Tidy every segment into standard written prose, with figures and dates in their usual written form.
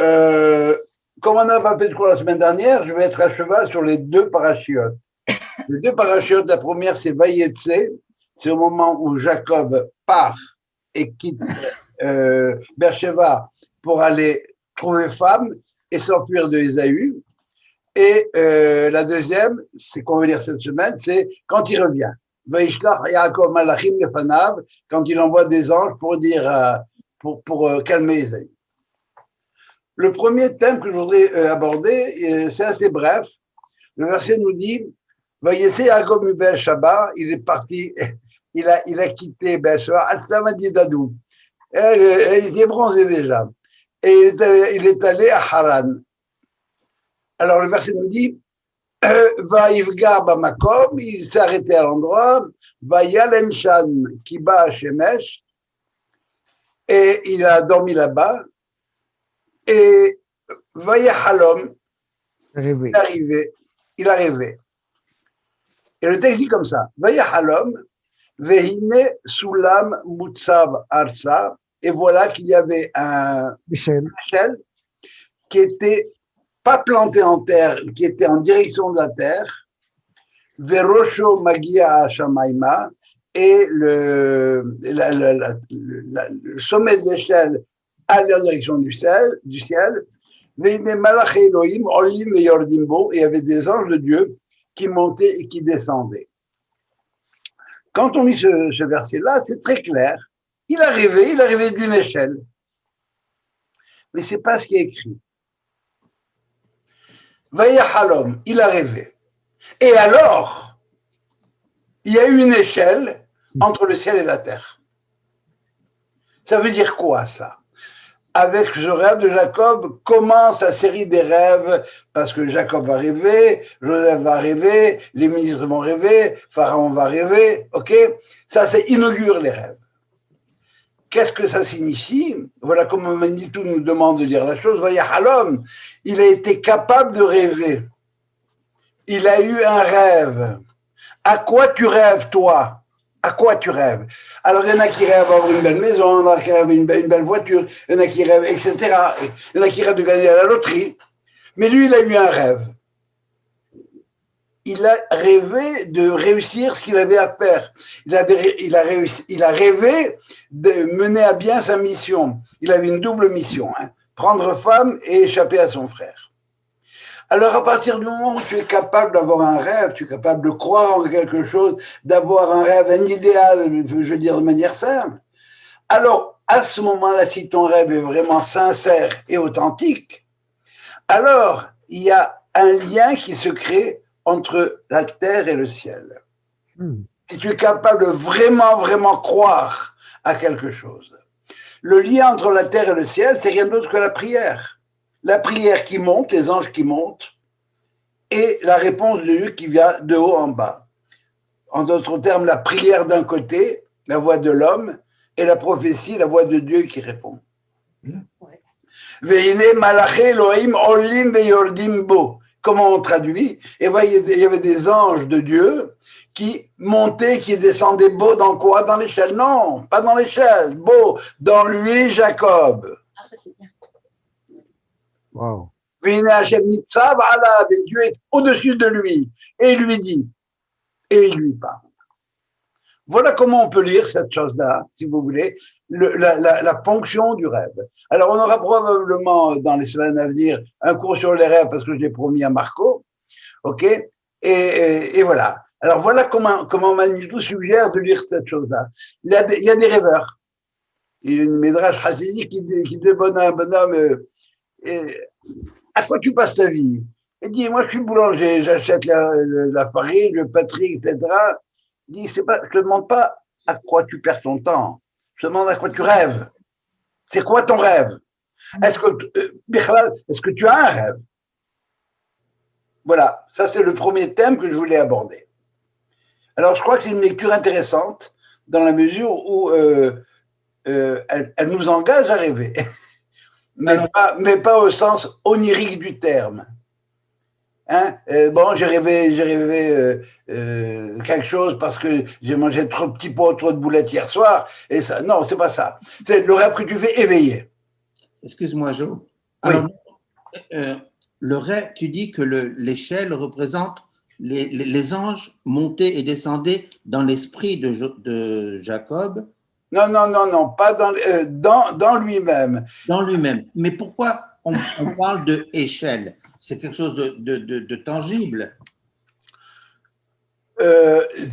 Euh, Comme on n'a pas fait de cours la semaine dernière, je vais être à cheval sur les deux parachiotes. Les deux parachiotes, la première, c'est Vayetse. C'est au moment où Jacob part et quitte Beersheba pour aller trouver femme et s'enfuir de Ésaü. Et la deuxième, c'est qu'on va lire cette semaine, c'est quand il revient. Vaishlach Yaakov Malachim Lefanav, quand il envoie des anges pour dire, pour calmer Ésaü. Le premier thème que je voudrais aborder, c'est assez bref. Le verset nous dit, Vayetse Yaakov mi Beersheba, il est parti, il a quitté Beersheba, Al-Samadi Dadou. Il était bronzé déjà. Et il est allé à Haran. Alors le verset nous dit, Vaïvgar Bamakom, il s'est arrêté à l'endroit, Vayalen Shan Kiba Shemesh, et il a dormi là-bas, et Vayahalom, il a rêvé. Et le texte dit comme ça, Vayahalom, Vehine Sulam Mutsav Arsa, et voilà qu'il y avait un Michel qui était pas planté en terre, qui était en direction de la terre, Verosho Magia Shamaima, et le sommet de l'échelle allait en direction du ciel, Veine Malach Elohim, Olim et Yordimbo, et il y avait des anges de Dieu qui montaient et qui descendaient. Quand on lit ce verset-là, c'est très clair. Il a rêvé d'une échelle. Mais ce n'est pas ce qui est écrit. Vayahalom, il a rêvé. Et alors, il y a eu une échelle entre le ciel et la terre. Ça veut dire quoi, ça? Avec ce rêve de Jacob, commence la série des rêves, parce que Jacob va rêver, Joseph va rêver, les ministres vont rêver, Pharaon va rêver, ok? Ça inaugure les rêves. Qu'est-ce que ça signifie? Voilà comment Manitou nous demande de dire la chose. Vayahalom, il a été capable de rêver. Il a eu un rêve. À quoi tu rêves, toi? À quoi tu rêves? Alors, il y en a qui rêvent avoir une belle maison, il y en a qui rêvent une belle voiture, il y en a qui rêvent, etc. Il y en a qui rêvent de gagner à la loterie. Mais lui, il a eu un rêve. Il a rêvé de réussir ce qu'il avait à faire. Il a rêvé de mener à bien sa mission. Il avait une double mission, prendre femme et échapper à son frère. Alors, à partir du moment où tu es capable d'avoir un rêve, tu es capable de croire en quelque chose, d'avoir un rêve, un idéal, je veux dire de manière simple, alors, à ce moment-là, si ton rêve est vraiment sincère et authentique, alors, il y a un lien qui se crée entre la terre et le ciel. Si tu es capable de vraiment, vraiment croire à quelque chose. Le lien entre la terre et le ciel, c'est rien d'autre que la prière. La prière qui monte, les anges qui montent, et la réponse de Dieu qui vient de haut en bas. En d'autres termes, la prière d'un côté, la voix de l'homme, et la prophétie, la voix de Dieu qui répond. Veine malaché Elohim olim veyordim bo. Comment on traduit? Et voyez, il y avait des anges de Dieu qui montaient, qui descendaient beau dans quoi? Dans l'échelle? Non, pas dans l'échelle. Beau, dans lui, Jacob. Ah, ça c'est bien. Wow. Dieu est au-dessus de lui. Et il lui dit, et il lui parle. Voilà comment on peut lire cette chose-là, si vous voulez, la ponction du rêve. Alors, on aura probablement, dans les semaines à venir, un cours sur les rêves, parce que je l'ai promis à Marco, ok? Et voilà. Alors, voilà comment Manitou suggère de lire cette chose-là. Il y a des rêveurs. Il y a une médrage chassidique qui dit un bonhomme, à quoi tu passes ta vie? Il dit, moi, je suis boulanger, j'achète la farine, le pâterie, etc. Il dit, je ne te demande pas à quoi tu perds ton temps. Je te demande à quoi tu rêves. C'est quoi ton rêve? Est-ce que tu as un rêve? Voilà, ça c'est le premier thème que je voulais aborder. Alors, je crois que c'est une lecture intéressante dans la mesure où elle nous engage à rêver. Mais pas au sens onirique du terme. Bon, j'ai rêvé quelque chose parce que j'ai mangé trop de petits pois, trop de boulettes hier soir, et ça, non, c'est pas ça. C'est le rêve que tu fais éveiller. Excuse-moi, Jo. Oui. Alors, le rêve, tu dis que l'échelle représente les anges montaient et descendaient dans l'esprit de Jacob. Non, non, non, non, pas dans lui-même. Dans lui-même. Mais pourquoi on parle de échelle? C'est quelque chose de tangible.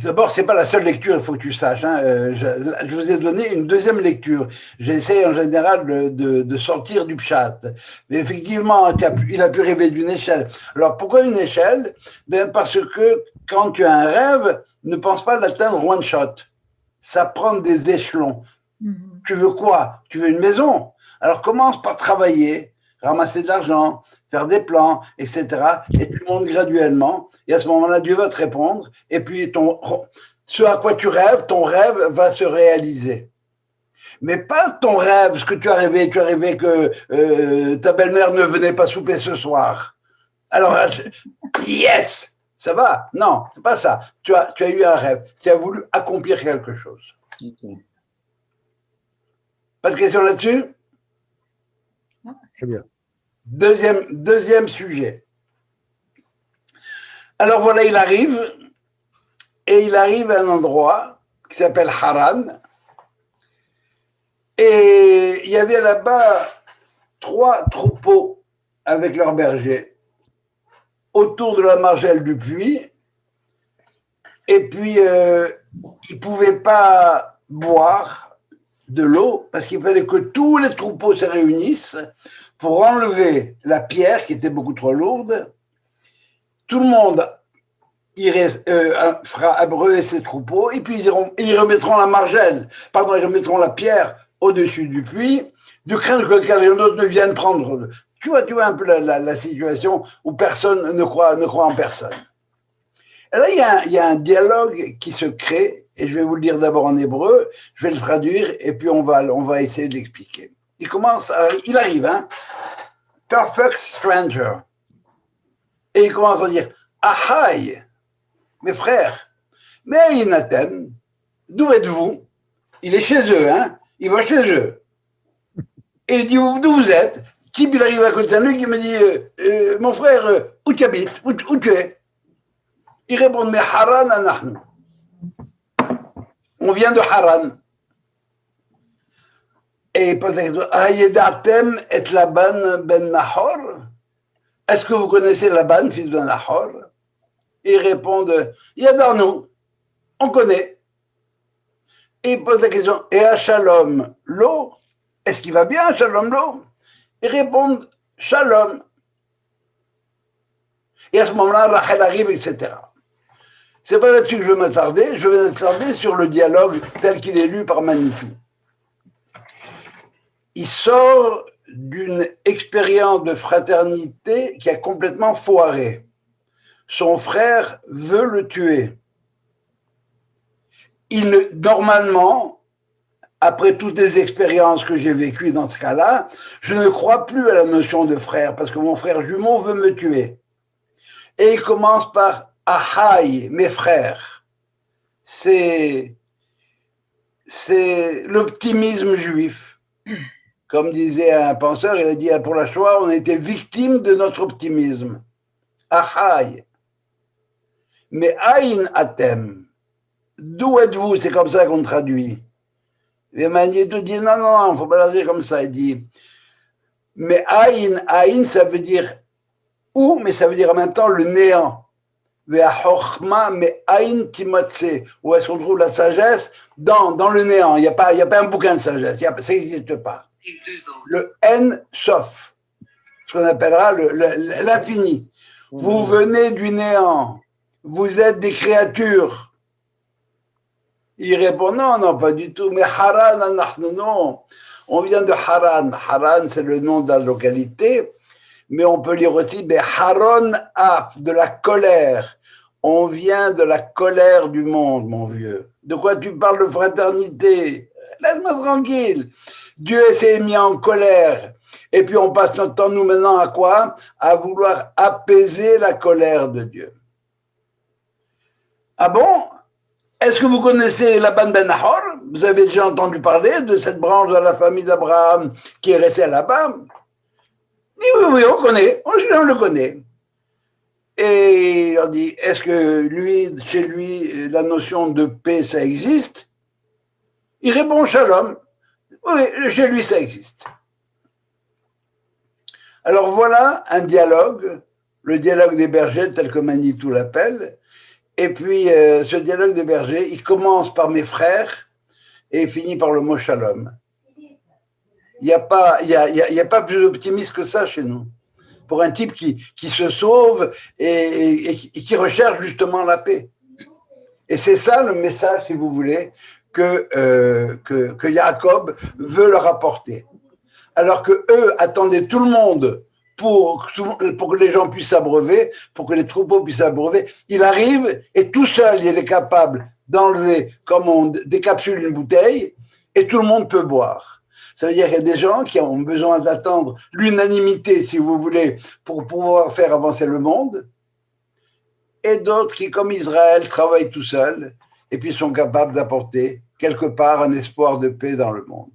D'abord, c'est pas la seule lecture, il faut que tu saches. Hein. Je vous ai donné une deuxième lecture. J'essaie en général de sortir du pchat. Mais effectivement, il a pu rêver d'une échelle. Alors, pourquoi une échelle? Ben, parce que quand tu as un rêve, ne pense pas l'atteindre one shot. Ça prend des échelons. Tu veux quoi? Tu veux une maison? Alors, commence par travailler, ramasser de l'argent, faire des plans, etc. Et tu montes graduellement. Et à ce moment-là, Dieu va te répondre. Et puis, ce à quoi tu rêves, ton rêve va se réaliser. Mais pas ton rêve, ce que tu as rêvé. Tu as rêvé que ta belle-mère ne venait pas souper ce soir. Alors, yes, ça va. Non, c'est pas ça. Tu as eu un rêve. Tu as voulu accomplir quelque chose. Okay. Pas de questions là-dessus? Très bien. Deuxième sujet. Alors voilà, il arrive à un endroit qui s'appelle Haran. Et il y avait là-bas 3 troupeaux avec leurs bergers autour de la margelle du puits. Et puis, ils ne pouvaient pas boire de l'eau parce qu'il fallait que tous les troupeaux se réunissent pour enlever la pierre qui était beaucoup trop lourde. Tout le monde fera abreuver ses troupeaux et puis ils remettront la margelle, pardon, ils remettront la pierre au-dessus du puits, de crainte que quelqu'un d'autre ne vienne prendre. Tu vois un peu la situation où personne ne croit en personne. Et là, il y a un dialogue qui se crée, et je vais vous le dire d'abord en hébreu, je vais le traduire, et puis on va essayer de l'expliquer. Il arrive, hein, perfect stranger, et il commence à dire, Ahaï, mes frères, mais Inatem, d'où êtes-vous? Il est chez eux, hein, il va chez eux. Et il dit, d'où vous êtes? Type, il arrive à côté de lui qui me dit, mon frère, où tu habites? Où tu es? Il répond, mais Haran anahnu. On vient de Haran. Et il pose la question, Ayedatem et Laban ben Nahor? Est-ce que vous connaissez Laban, fils de Nahor? Ils répondent, Yadarnu, on connaît. Et il pose la question, et à Shalom, l'eau, est-ce qu'il va bien, Shalom, l'eau? Ils répondent, Shalom. Et à ce moment-là, Rachel arrive, etc. C'est pas là-dessus que je veux m'attarder, je vais m'attarder sur le dialogue tel qu'il est lu par Manitou. Il sort d'une expérience de fraternité qui a complètement foiré. Son frère veut le tuer. Normalement, après toutes les expériences que j'ai vécues dans ce cas-là, je ne crois plus à la notion de frère, parce que mon frère jumeau veut me tuer. Et il commence par « Ahaï, mes frères ». C'est l'optimisme juif. Comme disait un penseur, il a dit pour la Shoah, on a été victime de notre optimisme. Ahaï. Mais Aïn Atem, d'où êtes-vous? C'est comme ça qu'on traduit. Et Magnéto dit non, non, il ne faut pas la dire comme ça. Il dit, mais Aïn, ça veut dire où, mais ça veut dire en même temps le néant. Mais Aïn Timotse, où est-ce qu'on trouve la sagesse? Dans le néant. Il n'y a pas un bouquin de sagesse, ça n'existe pas. Le N sauf, ce qu'on appellera l'infini. Vous venez du néant, vous êtes des créatures. Il répond non, non, pas du tout, mais Haran, non, on vient de Haran. Haran, c'est le nom de la localité, mais on peut lire aussi Haron Af, de la colère. On vient de la colère du monde, mon vieux. De quoi tu parles de fraternité? Laisse-moi tranquille. Dieu s'est mis en colère. Et puis on passe notre temps, nous, maintenant, à quoi? À vouloir apaiser la colère de Dieu. Ah bon? Est-ce que vous connaissez Laban ben Nahor? Vous avez déjà entendu parler de cette branche de la famille d'Abraham qui est restée là-bas? dit oui, oui, on connaît, on le connaît. Et il leur dit, est-ce que lui, chez lui, la notion de paix, ça existe? Il répond shalom. Oui, chez lui, ça existe. Alors voilà un dialogue, le dialogue des bergers, tel que Manitou l'appelle. Et puis, ce dialogue des bergers, il commence par mes frères et il finit par le mot shalom. Il n'y a pas plus optimiste que ça chez nous. Pour un type qui se sauve et qui recherche justement la paix. Et c'est ça le message, si vous voulez, que Jacob veut leur apporter. Alors que eux attendaient tout le monde pour que les gens puissent s'abreuver, pour que les troupeaux puissent s'abreuver. Il arrive et tout seul, il est capable d'enlever, comme on décapsule une bouteille, et tout le monde peut boire. Ça veut dire qu'il y a des gens qui ont besoin d'attendre l'unanimité, si vous voulez, pour pouvoir faire avancer le monde, et d'autres qui, comme Israël, travaillent tout seuls et puis sont capables d'apporter quelque part un espoir de paix dans le monde.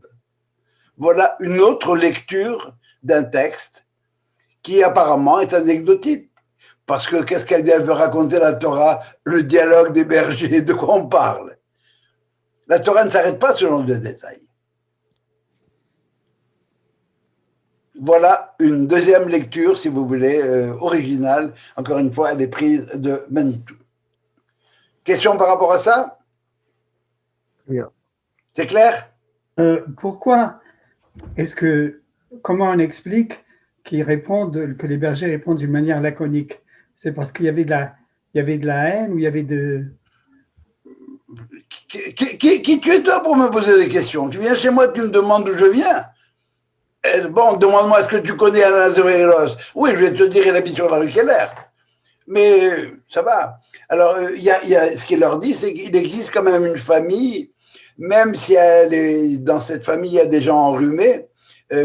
Voilà une autre lecture d'un texte qui apparemment est anecdotique. Parce que qu'est-ce qu'elle veut raconter la Torah? Le dialogue des bergers, de quoi on parle? La Torah ne s'arrête pas selon des détails. Voilà une deuxième lecture, si vous voulez, originale. Encore une fois, elle est prise de Manitou. Question par rapport à ça? Bien. C'est clair? Pourquoi comment on explique que les bergers répondent d'une manière laconique? C'est parce qu'il y avait de la haine ou il y avait de... Qui tu es toi pour me poser des questions? Tu viens chez moi, tu me demandes d'où je viens? Bon, demande-moi, est-ce que tu connais Alain Zérélos? Oui, je vais te dire, il habite sur la rue Keller. Mais ça va. Alors, ce qu'il leur dit, c'est qu'il existe quand même une famille, même si dans cette famille, il y a des gens enrhumés,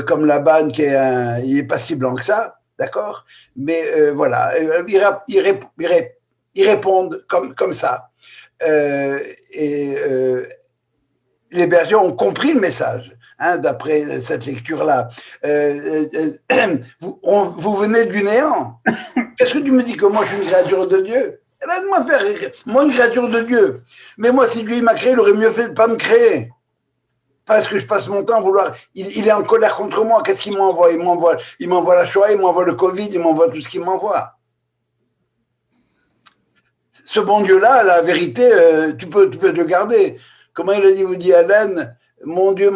comme Laban, il n'est pas si blanc que ça, d'accord? Mais voilà, ils répondent comme ça. Les bergers ont compris le message. D'après cette lecture-là. Vous venez du néant. Qu'est-ce que tu me dis que moi je suis une créature de Dieu? Laisse-moi faire, moi une créature de Dieu. Mais moi, si Dieu m'a créé, il aurait mieux fait de ne pas me créer. Parce que je passe mon temps à vouloir. Il est en colère contre moi. Qu'est-ce qu'il m'envoie? Il m'envoie la Shoah, il m'envoie le Covid, il m'envoie tout ce qu'il m'envoie. Ce bon Dieu-là, la vérité, tu peux le garder. Comment il a dit, vous dit Alain? Mon Dieu,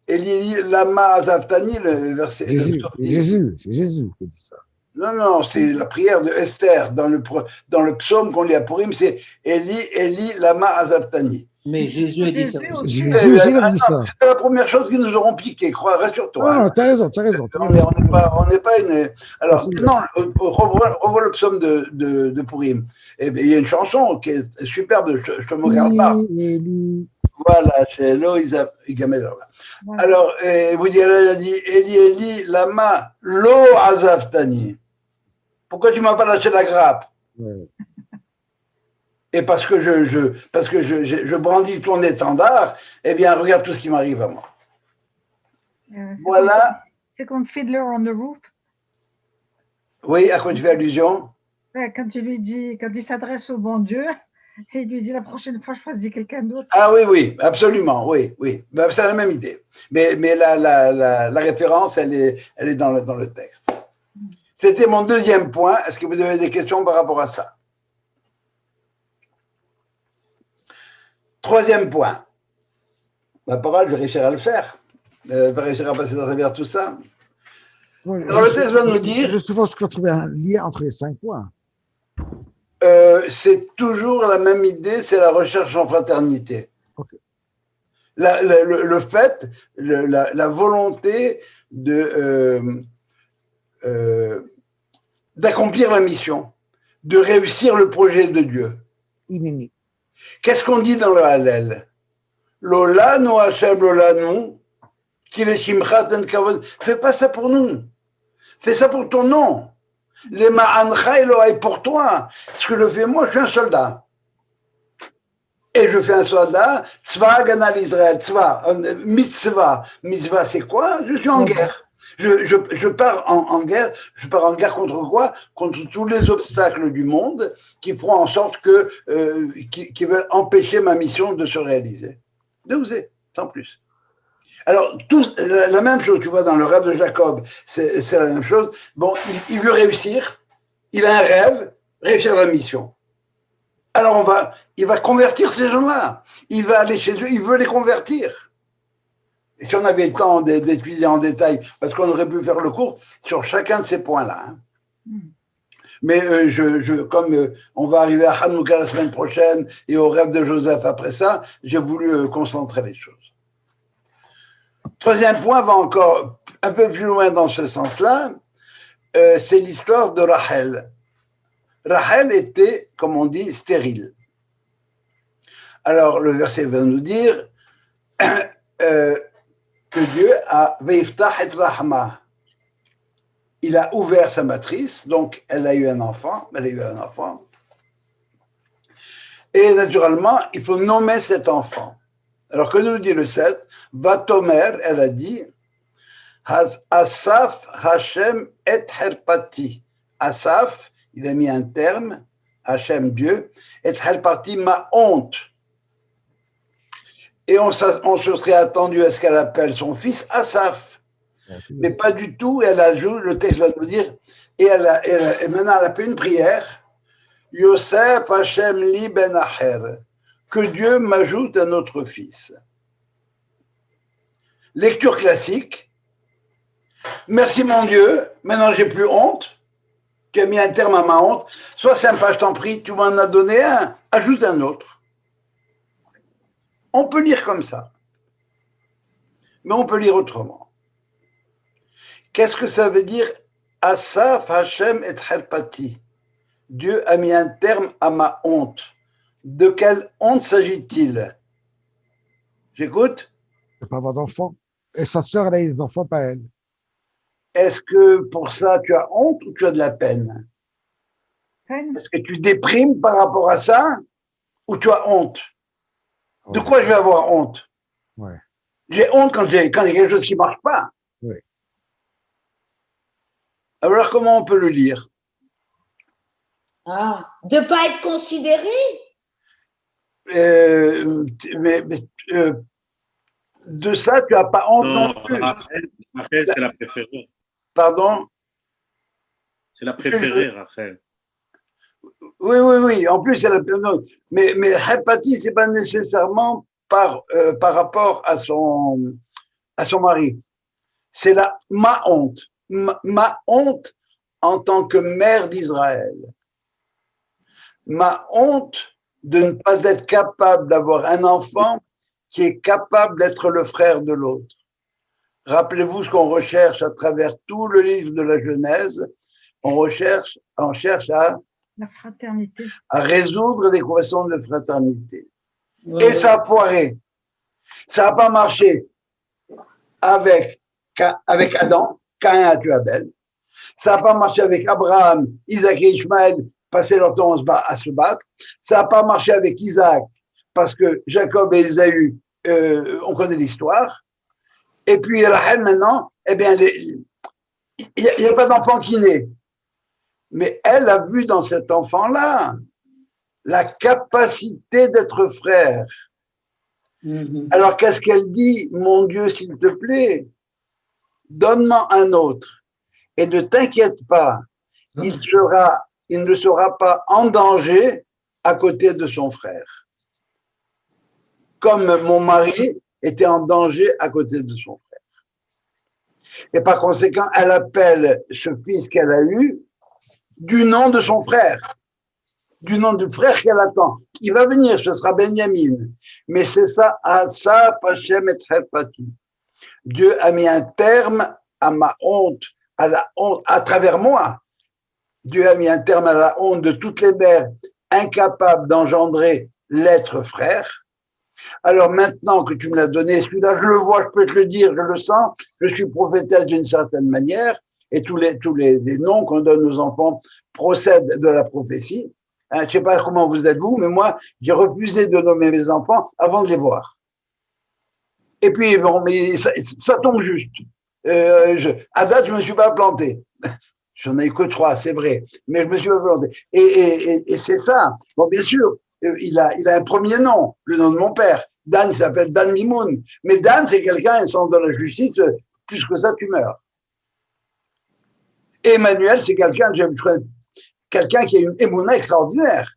Eli lama azavtani, le verset. C'est Jésus qui dit ça. Non, c'est la prière de Esther dans le psaume qu'on lit à Purim, c'est Eli lama azavtani. Mais Jésus a dit ça. Jésus a dit ça. C'est la première chose qu'ils nous auront piqué, rassure-toi. Non, t'as raison. On n'est pas une. Alors, non, revois le psaume de Purim. Et il y a une chanson qui est superbe, je te me regarde pas. Voilà, chez Loïs Igamel. Alors, vous direz, il a dit Eli, lama, lo azaftani. Pourquoi tu ne m'as pas lâché la grappe? Ouais. Et parce que je brandis ton étendard, eh bien, regarde tout ce qui m'arrive à moi. Voilà. C'est comme Fiddler on the Roof. Oui, à quoi tu fais allusion? Ouais, quand il s'adresse au bon Dieu, et il lui dit la prochaine fois, choisis quelqu'un d'autre. Ah oui, absolument, oui. Ben, c'est la même idée. Mais la référence, elle est dans le texte. C'était mon deuxième point. Est-ce que vous avez des questions par rapport à ça? Troisième point. La parole, je vais réussir à le faire. Je vais réussir à passer à travers tout ça. Ouais, alors, le texte va nous dire. Je suppose que tu as trouvé un lien entre les 5 points. C'est toujours la même idée, c'est la recherche en fraternité. Okay. Le fait, la volonté d'accomplir la mission, de réussir le projet de Dieu. Inini. Qu'est-ce qu'on dit dans le Hallel? Lolanu Hashem Lolanu, Kileshimchat en Kavod. Fais pas ça pour nous. Fais ça pour ton nom. Les Ma'ancha Elohai pour toi. Ce que je fais, moi, je suis un soldat. Et je fais un soldat, Tzva Ganal Israël, Tzva, Mitzvah. Mitzvah, c'est quoi? Je suis en guerre. Je pars en guerre. Je pars en guerre contre quoi? Contre tous les obstacles du monde qui feront en sorte qui veulent empêcher ma mission de se réaliser. Deusé, sans plus. Alors, la même chose, tu vois, dans le rêve de Jacob, c'est la même chose. Bon, il veut réussir, il a un rêve, réussir la mission. Alors, il va convertir ces gens-là. Il va aller chez eux, il veut les convertir. Et si on avait le temps d'étudier en détail, parce qu'on aurait pu faire le cours sur chacun de ces points-là. Hein. Mais comme on va arriver à Hanouka la semaine prochaine et au rêve de Joseph après ça, j'ai voulu concentrer les choses. Troisième point va encore un peu plus loin dans ce sens-là, c'est l'histoire de Rachel. Rachel était, comme on dit, stérile. Alors le verset va nous dire que Dieu a Veiftach et Rahma. Il a ouvert sa matrice, donc elle a eu un enfant. Et naturellement, il faut nommer cet enfant. Alors que nous dit le 7, Vatomer, elle a dit, Asaf Hashem et Herpati. Asaf, il a mis un terme, Hashem Dieu, et Herpati, ma honte. Et on se serait attendu à ce qu'elle appelle son fils Asaf. Mais pas du tout, elle ajoute, le texte va nous dire, et maintenant elle a fait une prière, Yosef Hashem li ben acher, que Dieu m'ajoute un autre fils. Lecture classique, merci mon Dieu, maintenant j'ai plus honte, tu as mis un terme à ma honte, sois sympa, je t'en prie, tu m'en as donné un, ajoute un autre. On peut lire comme ça, mais on peut lire autrement. Qu'est-ce que ça veut dire Asaf Hashem et Herpati? Dieu a mis un terme à ma honte. De quelle honte s'agit-il? J'écoute. De ne pas avoir d'enfants. Et sa sœur, elle a des enfants, pas elle. Est-ce que pour ça, tu as honte ou tu as de la peine? Peine. Est-ce que tu déprimes par rapport à ça ou tu as honte? De quoi je vais avoir honte? Ouais. J'ai honte quand il y a quelque chose qui ne marche pas. Oui. Alors, comment on peut le lire? De ne pas être considéré. De ça, tu n'as pas honte non plus. Rachel, c'est la préférée. Pardon? C'est la préférée, Rachel. Oui. En plus, c'est la préférée. Mais Hepati, ce n'est pas nécessairement par rapport à son mari. C'est ma honte. Ma honte en tant que mère d'Israël. Ma honte de ne pas être capable d'avoir un enfant qui est capable d'être le frère de l'autre. Rappelez-vous ce qu'on recherche à travers tout le livre de la Genèse. On cherche La fraternité. À résoudre l'équation de fraternité. Ouais. Et ça a poiré. Ça n'a pas marché avec Adam. Caïn a tué Abel. Ça n'a pas marché avec Abraham, Isaac et Ishmaël, passaient leur temps à se battre. Ça n'a pas marché avec Isaac, parce que Jacob et Ésaü, on connaît l'histoire. Et puis Rachel, maintenant, eh bien, il n'y a pas d'enfant qui naît. Mais elle a vu dans cet enfant-là la capacité d'être frère. Mm-hmm. Alors, qu'est-ce qu'elle dit? Mon Dieu, s'il te plaît, donne-moi un autre. Et ne t'inquiète pas, il ne sera pas en danger à côté de son frère. Comme mon mari était en danger à côté de son frère. Et par conséquent, elle appelle ce fils qu'elle a eu du nom de son frère, du nom du frère qu'elle attend. Il va venir, ce sera Benjamin. Mais c'est ça, Asaf Hashem et Herpati. Dieu a mis un terme à ma honte, à la honte, à travers moi. Dieu a mis un terme à la honte de toutes les mères incapables d'engendrer l'être frère. Alors maintenant que tu me l'as donné, celui-là, je le vois, je peux te le dire, je le sens, je suis prophétesse d'une certaine manière, et tous les noms qu'on donne aux enfants procèdent de la prophétie. Hein, je ne sais pas comment vous êtes vous, mais moi, j'ai refusé de nommer mes enfants avant de les voir. Et puis, bon, mais ça tombe juste. À date, je ne me suis pas planté. J'en ai eu que 3, c'est vrai, mais je me suis pas planté. Et c'est ça. Bon, bien sûr, il a un premier nom, le nom de mon père. Dan, il s'appelle Dan Mimoun. Mais Dan, c'est quelqu'un, un sens de la justice, plus que ça, tu meurs. Et Emmanuel, c'est quelqu'un qui a une émouna extraordinaire.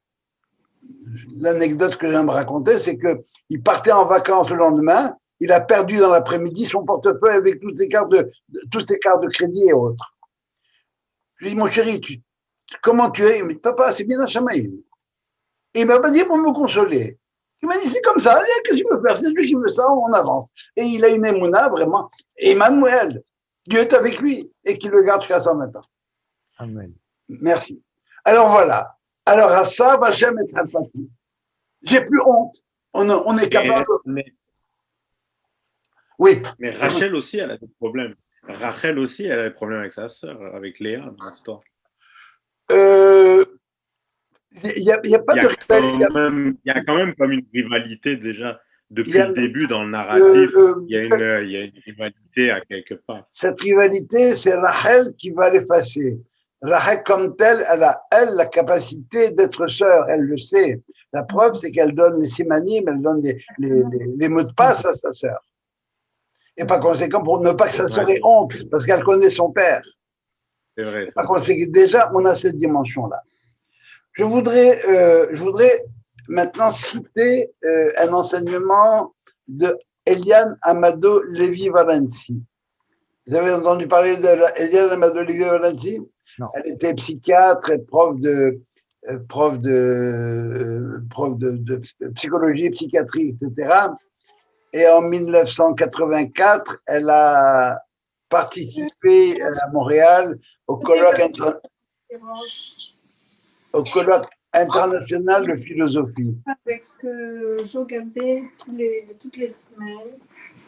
L'anecdote que j'aime raconter, c'est qu'il partait en vacances le lendemain, il a perdu dans l'après-midi son portefeuille avec toutes ses cartes de crédit et autres. Je lui ai dit, mon chéri, comment tu es? Il m'a dit, papa, c'est bien Hachamaïm. Et il m'a pas dit pour me consoler. Il m'a dit, c'est comme ça, qu'est-ce qu'il veut faire? C'est lui qui veut ça, on avance. Et il a une émouna, vraiment. Et Emmanuel, Dieu est avec lui et qu'il le garde jusqu'à 120 ans. Amen. Merci. Alors voilà. Alors à ça, Hachem est sympathique. J'ai plus honte. On est capable. Oui. Mais Rachel aussi, elle a des problèmes. Rachel aussi, elle a des problèmes avec sa sœur, avec Léa, dans l'histoire. Il y a pas de rivalité. Il y a quand même comme une rivalité déjà. Depuis le début, dans le narratif, il y a une rivalité à quelque part. Cette rivalité, c'est Rachel qui va l'effacer. Rachel, comme telle, elle a, la capacité d'être sœur, elle le sait. La preuve, c'est qu'elle donne les simanim, elle donne les mots de passe à sa sœur. Et par conséquent, pour ne pas que sa sœur ait honte, parce qu'elle connaît son père. C'est vrai. Par conséquent, déjà, on a cette dimension-là. Je voudrais maintenant citer un enseignement de Eliane Amado Lévy-Valency. Vous avez entendu parler d'Eliane Amado Lévy-Valency? Non. Elle était psychiatre et prof de psychologie et psychiatrie, etc. Et en 1984, elle a participé à Montréal au colloque international de philosophie. Avec Joe Gabé toutes les semaines.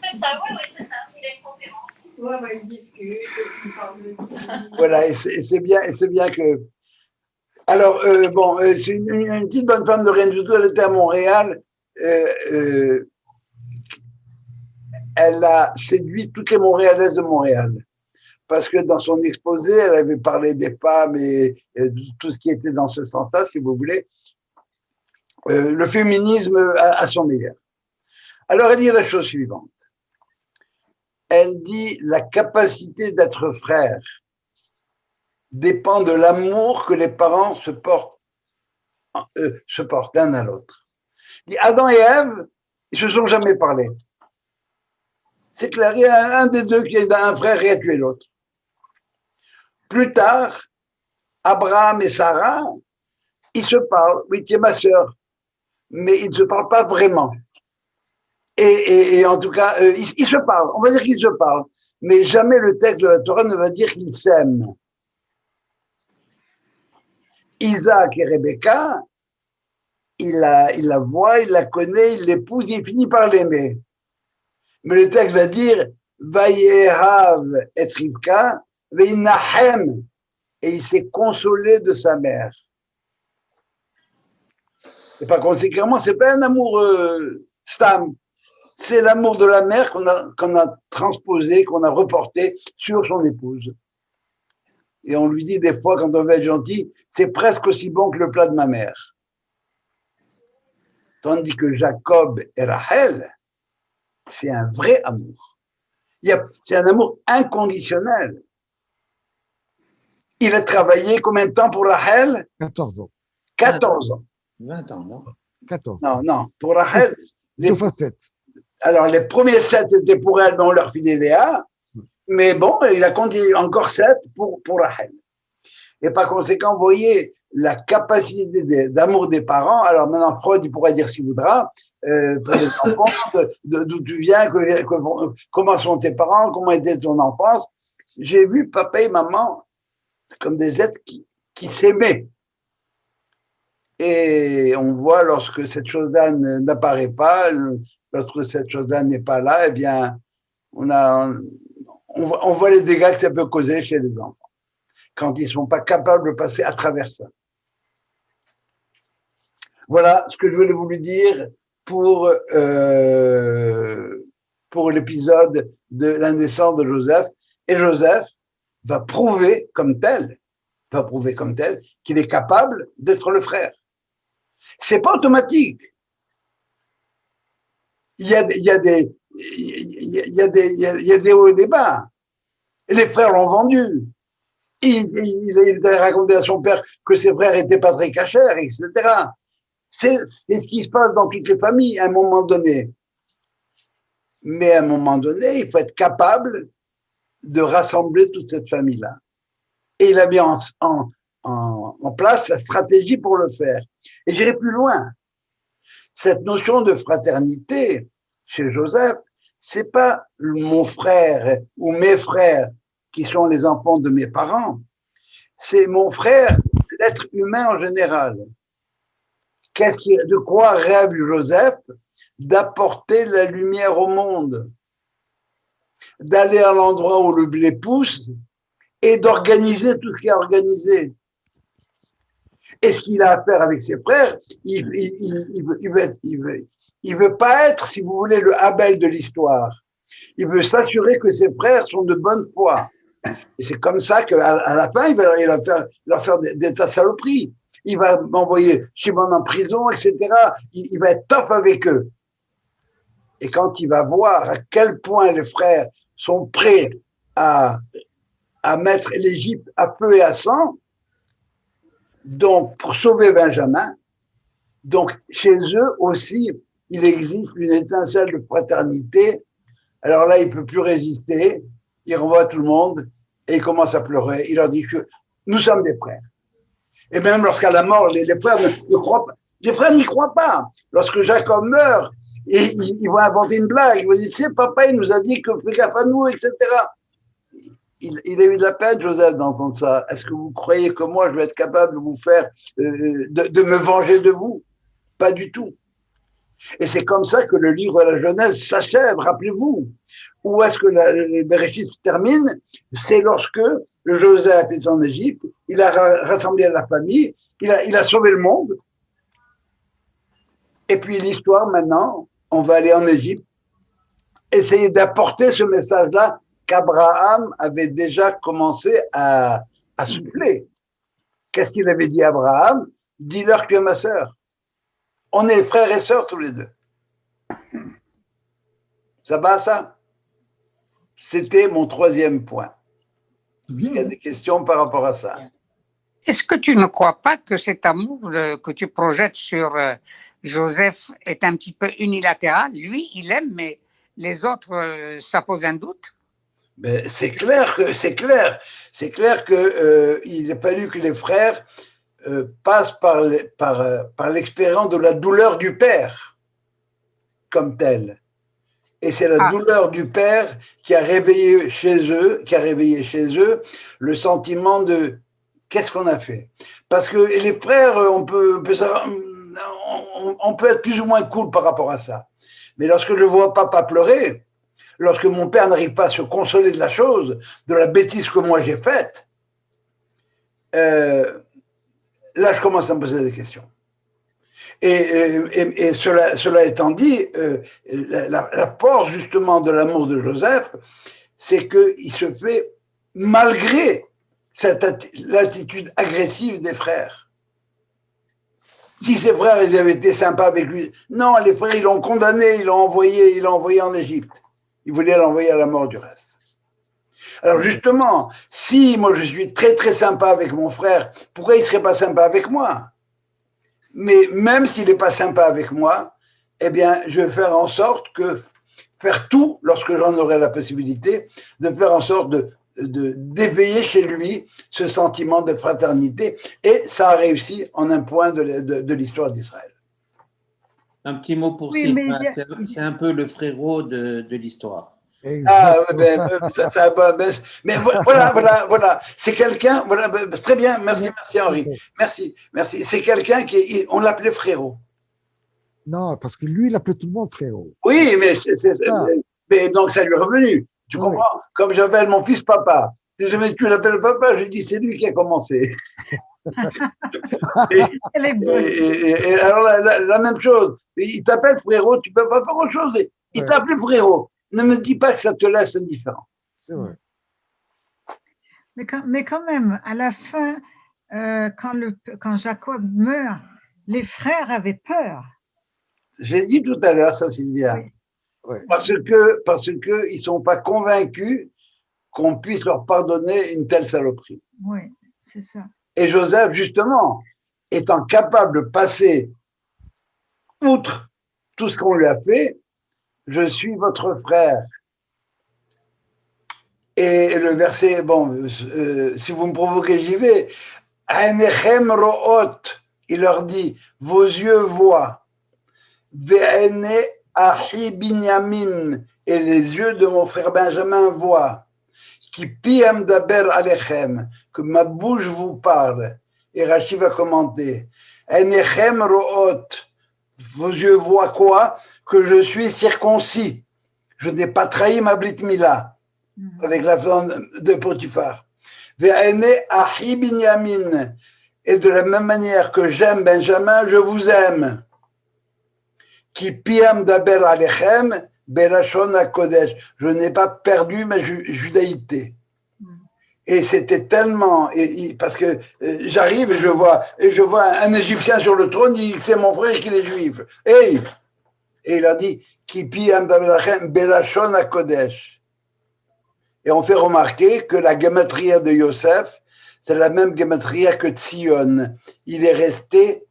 C'est ça, oui, c'est ça. Il a une conférence. Ouais, il discute, il parle de... Voilà, et c'est bien que... Alors, c'est une petite bonne femme de rien du tout, elle était à Montréal. Elle a séduit toutes les Montréalaises de Montréal. Parce que dans son exposé, elle avait parlé des femmes et tout ce qui était dans ce sens-là, si vous voulez. Le féminisme à son meilleur. Alors, elle dit la chose suivante. Elle dit la capacité d'être frère dépend de l'amour que les parents se portent l'un à l'autre. Adam et Ève, ils se sont jamais parlé. C'est clair, il y a un des deux qui est un frère et a tué l'autre. Plus tard, Abraham et Sarah, ils se parlent. Oui, tu es ma sœur, mais ils ne se parlent pas vraiment. Et en tout cas, ils se parlent. On va dire qu'ils se parlent, mais jamais le texte de la Torah ne va dire qu'ils s'aiment. Isaac et Rebecca, il la voit, il la connaît, il l'épouse, il finit par l'aimer. Mais le texte va dire Vayehav et Rivka, Veinahem, et il s'est consolé de sa mère. Et par conséquent, c'est pas un amour stam, c'est l'amour de la mère qu'on a transposé, qu'on a reporté sur son épouse. Et on lui dit des fois, quand on veut être gentil, c'est presque aussi bon que le plat de ma mère. Tandis que Jacob et Rachel, c'est un vrai amour. C'est un amour inconditionnel. Il a travaillé combien de temps pour Rachel? 14 ans. 14 ans. 20 ans, non? 14. Non. Pour Rachel. 2 fois 7. Alors, les premiers 7 étaient pour elle, mais on leur filait Léa. Mais bon, il a continué encore 7 pour Rachel. Et par conséquent, vous voyez la capacité d'amour des parents. Alors maintenant, Freud, il pourrait dire s'il voudra, pour les enfants, d'où tu viens, comment sont tes parents, comment était ton enfance. J'ai vu papa et maman comme des êtres qui s'aimaient. Et on voit lorsque cette chose-là n'apparaît pas, lorsque cette chose-là n'est pas là, eh bien, on voit les dégâts que ça peut causer chez les enfants, quand ils ne sont pas capables de passer à travers ça. Voilà ce que je voulais vous dire pour l'épisode de la naissance de Joseph. Et Joseph va prouver comme tel qu'il est capable d'être le frère. C'est pas automatique. Il y a des hauts et des bas. Et les frères l'ont vendu. Il a raconté à son père que ses frères étaient pas très cachers, etc. C'est ce qui se passe dans toutes les familles à un moment donné. Mais à un moment donné, il faut être capable de rassembler toute cette famille-là. Et il a mis en place la stratégie pour le faire. Et j'irai plus loin. Cette notion de fraternité chez Joseph, c'est pas mon frère ou mes frères qui sont les enfants de mes parents, c'est mon frère, l'être humain en général. De quoi rêve Joseph? D'apporter la lumière au monde, d'aller à l'endroit où le blé pousse et d'organiser tout ce qu'il a organisé. Et ce qu'il a à faire avec ses frères, il veut pas être, si vous voulez, le Abel de l'histoire. Il veut s'assurer que ses frères sont de bonne foi. Et c'est comme ça qu'à la fin, il va leur faire des tas de saloperies. Il va m'envoyer Shimon en prison, etc. Il va être tough avec eux. Et quand il va voir à quel point les frères sont prêts à mettre l'Égypte à feu et à sang, donc pour sauver Benjamin, donc chez eux aussi, il existe une étincelle de fraternité. Alors là, il ne peut plus résister, il renvoie tout le monde et il commence à pleurer. Il leur dit que nous sommes des frères. Et même lorsqu'à la mort, les frères ne croient pas. Les frères n'y croient pas. Lorsque Jacob meurt, ils vont inventer une blague. Ils vont dire, tu sais, papa, il nous a dit que fais gaffe à nous, etc. Il a eu de la peine, Joseph, d'entendre ça. Est-ce que vous croyez que moi, je vais être capable de vous faire, de me venger de vous? Pas du tout. Et c'est comme ça que le livre de la Genèse s'achève, rappelez-vous. Où est-ce que le Bereshit se termine? C'est lorsque Joseph est en Égypte, il a rassemblé la famille, il a sauvé le monde. Et puis l'histoire maintenant, on va aller en Égypte, essayer d'apporter ce message-là qu'Abraham avait déjà commencé à souffler. Qu'est-ce qu'il avait dit à Abraham? Dis-leur que tu es ma sœur. On est frères et sœurs tous les deux. Ça va, ça? C'était mon troisième point. Il y a des questions par rapport à ça. Est-ce que tu ne crois pas que cet amour que tu projettes sur Joseph est un petit peu unilatéral? Lui, il aime, mais les autres, ça pose un doute? Mais c'est clair que il a fallu que les frères passent par l'expérience de la douleur du père comme telle. Et c'est la douleur du père qui a réveillé chez eux le sentiment de qu'est-ce qu'on a fait. Parce que les frères, on peut être plus ou moins cool par rapport à ça. Mais lorsque je vois papa pleurer, lorsque mon père n'arrive pas à se consoler de la chose, de la bêtise que moi j'ai faite, là je commence à me poser des questions. Et cela étant dit, la force justement de l'amour de Joseph, c'est qu'il se fait malgré l'attitude agressive des frères. Si ses frères ils avaient été sympas avec lui, non, les frères ils l'ont condamné, ils l'ont envoyé en Égypte. Ils voulaient l'envoyer à la mort du reste. Alors justement, si moi je suis très très sympa avec mon frère, pourquoi il serait pas sympa avec moi? Mais même s'il n'est pas sympa avec moi, eh bien, je vais faire en sorte faire tout, lorsque j'en aurai la possibilité, de faire en sorte d'éveiller chez lui ce sentiment de fraternité. Et ça a réussi en un point de l'histoire d'Israël. Un petit mot pour Oui, Sylvain, c'est un peu le frérot de l'histoire. Mais voilà. C'est quelqu'un, très bien, merci Henri, merci. C'est quelqu'un on l'appelait frérot. Non, parce que lui, il appelait tout le monde frérot. Oui, mais donc ça lui est revenu. Tu comprends? Comme j'appelle mon fils papa. Si jamais tu l'appelles papa, je dis c'est lui qui a commencé. et alors la même chose. Il t'appelle frérot, tu peux pas faire autre chose. Il t'appelle frérot. Ne me dis pas que ça te laisse indifférent. C'est vrai. Mais quand même, à la fin, quand Jacob meurt, les frères avaient peur. J'ai dit tout à l'heure ça, Sylvia. Oui. Ouais. Parce que ils sont pas convaincus qu'on puisse leur pardonner une telle saloperie. Oui, c'est ça. Et Joseph, justement, étant capable de passer outre tout ce qu'on lui a fait, je suis votre frère. Et le verset, bon, si vous me provoquez, j'y vais. Einechem ro'ot, il leur dit, vos yeux voient. Ve'ene achi binyamin, et les yeux de mon frère Benjamin voient. Qui piem daber alechem, que ma bouche vous parle. Et Rashi va commenter. Einechem ro'ot, vos yeux voient quoi? Que je suis circoncis. Je n'ai pas trahi ma brit mila avec la femme de Potiphar. Ve'ene achi binyamin, et de la même manière que j'aime Benjamin, je vous aime. Qui piem daber alechem, belashon hakodesh. Je n'ai pas perdu ma judaïté. Et c'était tellement, parce que j'arrive et je vois un Égyptien sur le trône, il dit c'est mon frère qu'il est juif. Et il a dit qui piem daber alechem, belashon hakodesh. Et on fait remarquer que la gematria de Yosef, c'est la même gematria que Tzion. Il est resté,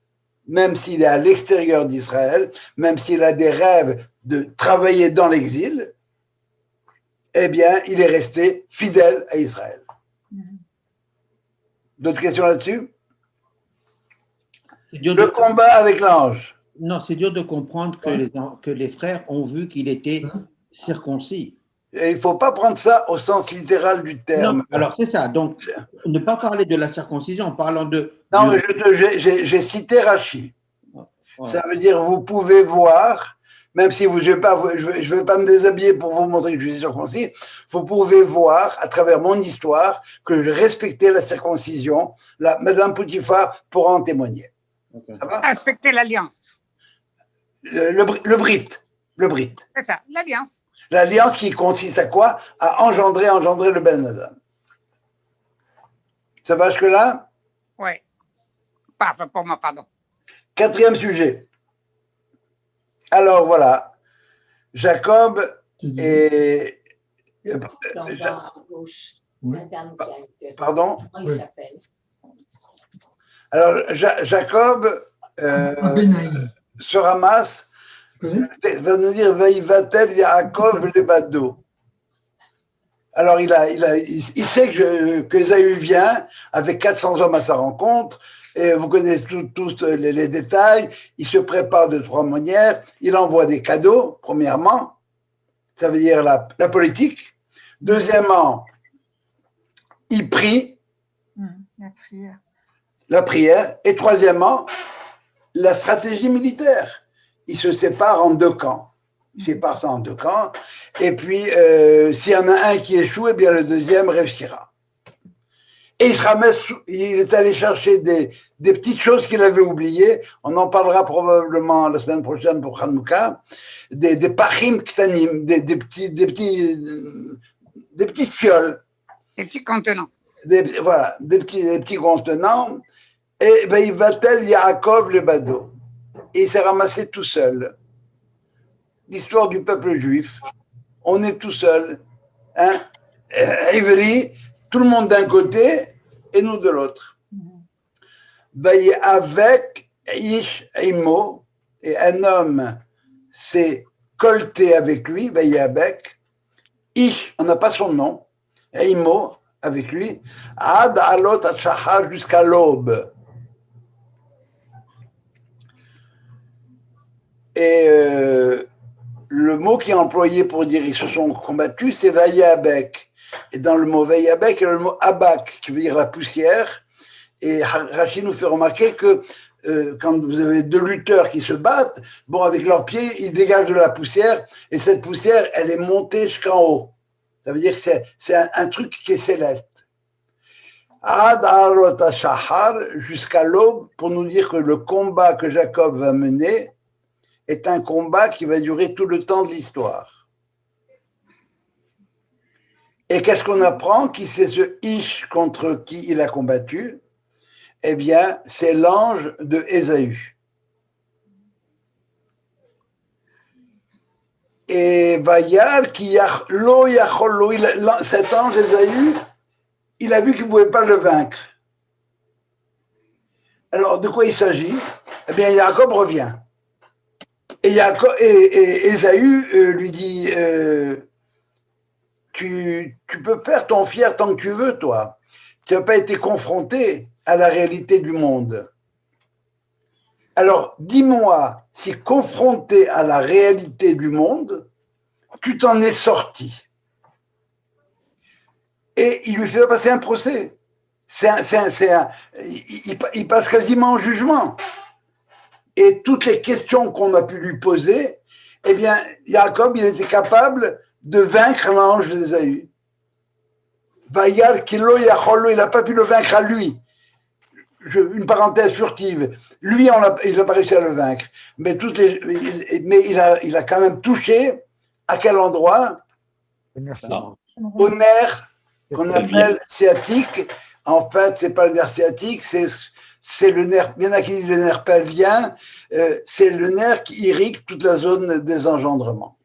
même s'il est à l'extérieur d'Israël, même s'il a des rêves de travailler dans l'exil, eh bien, il est resté fidèle à Israël. D'autres questions là-dessus? Le combat avec l'ange. Non, c'est dur de comprendre que les frères ont vu qu'il était circoncis. Et il ne faut pas prendre ça au sens littéral du terme. Non, alors c'est ça. Donc, ne pas parler de la circoncision en parlant de. Non, j'ai cité Rachi. Ouais. Ça veut dire vous pouvez voir, même si je ne vais pas me déshabiller pour vous montrer que je suis circoncis, vous pouvez voir à travers mon histoire que je respectais la circoncision. Madame Potiphar pourra en témoigner. Okay. Ça va? Respecter l'alliance. Le brit. C'est ça, l'alliance. L'alliance qui consiste à quoi? À engendrer le Ben Adam. Ça va jusque-là? Oui. Parfait pour moi, pardon. 4e sujet. Alors voilà, Jacob et. À gauche, la dame qui a été. Pardon? Comment il s'appelle? Alors Jacob se ramasse. Va nous dire Vaïvatel Yaakov le Bado. Alors il sait que Ésaü vient avec 400 hommes à sa rencontre, et vous connaissez tous les détails. Il se prépare de 3 manières. Il envoie des cadeaux, premièrement, ça veut dire la politique. Deuxièmement, il prie, la prière. Et troisièmement, la stratégie militaire. Il se sépare en 2 camps. Il sépare ça en 2 camps. Et puis, s'il y en a un qui échoue, eh bien le deuxième réussira. Et il est allé chercher des petites choses qu'il avait oubliées. On en parlera probablement la semaine prochaine pour Hanouka. Des pachim ktanim, des petites fioles. Des petits contenants. Des petits contenants. Et ben, il va-t-elle Yaakov le Bado. Et il s'est ramassé tout seul. L'histoire du peuple juif. On est tout seul. Hein? Ivri, tout le monde d'un côté et nous de l'autre. Avec Ish Imo, et un homme s'est colté avec lui, avec Ish, on n'a pas son nom, Imo, avec lui, Ad Alot Shahar jusqu'à l'aube. Et le mot qui est employé pour dire ils se sont combattus, c'est Vayabek. Et dans le mot Vayabek, il y a le mot Abak, qui veut dire la poussière. Et Rachid nous fait remarquer que quand vous avez 2 lutteurs qui se battent, bon, avec leurs pieds, ils dégagent de la poussière. Et cette poussière, elle est montée jusqu'en haut. Ça veut dire que c'est un truc qui est céleste. Ad Alot Shahar, jusqu'à l'aube, pour nous dire que le combat que Jacob va mener est un combat qui va durer tout le temps de l'histoire. Et qu'est-ce qu'on apprend? Qui c'est ce Ish contre qui il a combattu? Eh bien, c'est l'ange de Ésaü. Et Vayal, cet ange Ésaü, il a vu qu'il ne pouvait pas le vaincre. Alors, de quoi il s'agit? Eh bien, Jacob revient. Et Ésaü lui dit, tu peux faire ton fier tant que tu veux, toi. Tu n'as pas été confronté à la réalité du monde. Alors, dis-moi, si confronté à la réalité du monde, tu t'en es sorti. Et il lui fait passer un procès. Il passe quasiment en jugement. Et toutes les questions qu'on a pu lui poser, eh bien, Jacob, il était capable de vaincre l'ange d'Ésaü. Vayal Kilo Yacholo, il n'a pas pu le vaincre à lui. Une parenthèse furtive. Lui, il n'a pas réussi à le vaincre. Mais, il a quand même touché à quel endroit? Au nerf qu'on appelle sciatique. En fait, c'est pas le nerf sciatique, c'est le nerf. Il y en a qui disent le nerf pelvien. C'est le nerf qui irrigue toute la zone des engendrements.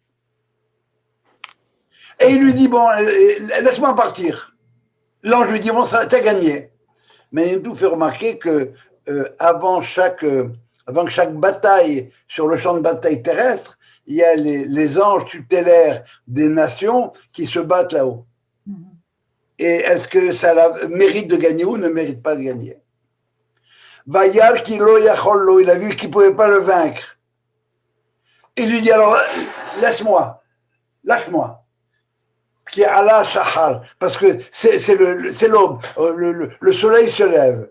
Et il lui dit, bon, laisse-moi partir. L'ange lui dit, bon, t'as gagné. Mais il nous fait remarquer que avant chaque bataille sur le champ de bataille terrestre, il y a les anges tutélaires des nations qui se battent là-haut. Et est-ce que ça mérite de gagner ou ne mérite pas de gagner? Vayal Kilo Yachollo, il a vu qu'il ne pouvait pas le vaincre. Il lui dit alors, laisse-moi, lâche-moi. Qui est Allah Shahar, parce que c'est l'aube, le soleil se lève.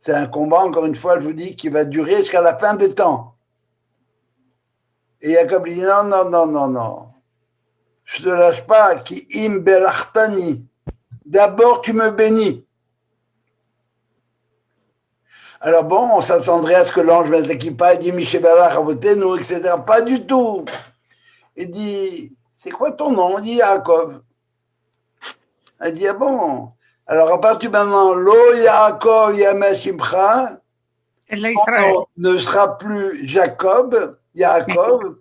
C'est un combat, encore une fois, je vous dis, qui va durer jusqu'à la fin des temps. Et Jacob lui dit non, je ne te lâche pas, qui im belachtani, d'abord tu me bénis. Alors bon, on s'attendrait à ce que l'ange mette l'équipage, il dit Mishébalach avotenu, etc. Pas du tout. Il dit, c'est quoi ton nom? Il dit Jacob. Elle dit, ah bon, alors à partir de maintenant, Lo Yaakov Yamashimcha, ne sera plus Jacob, Yaakov,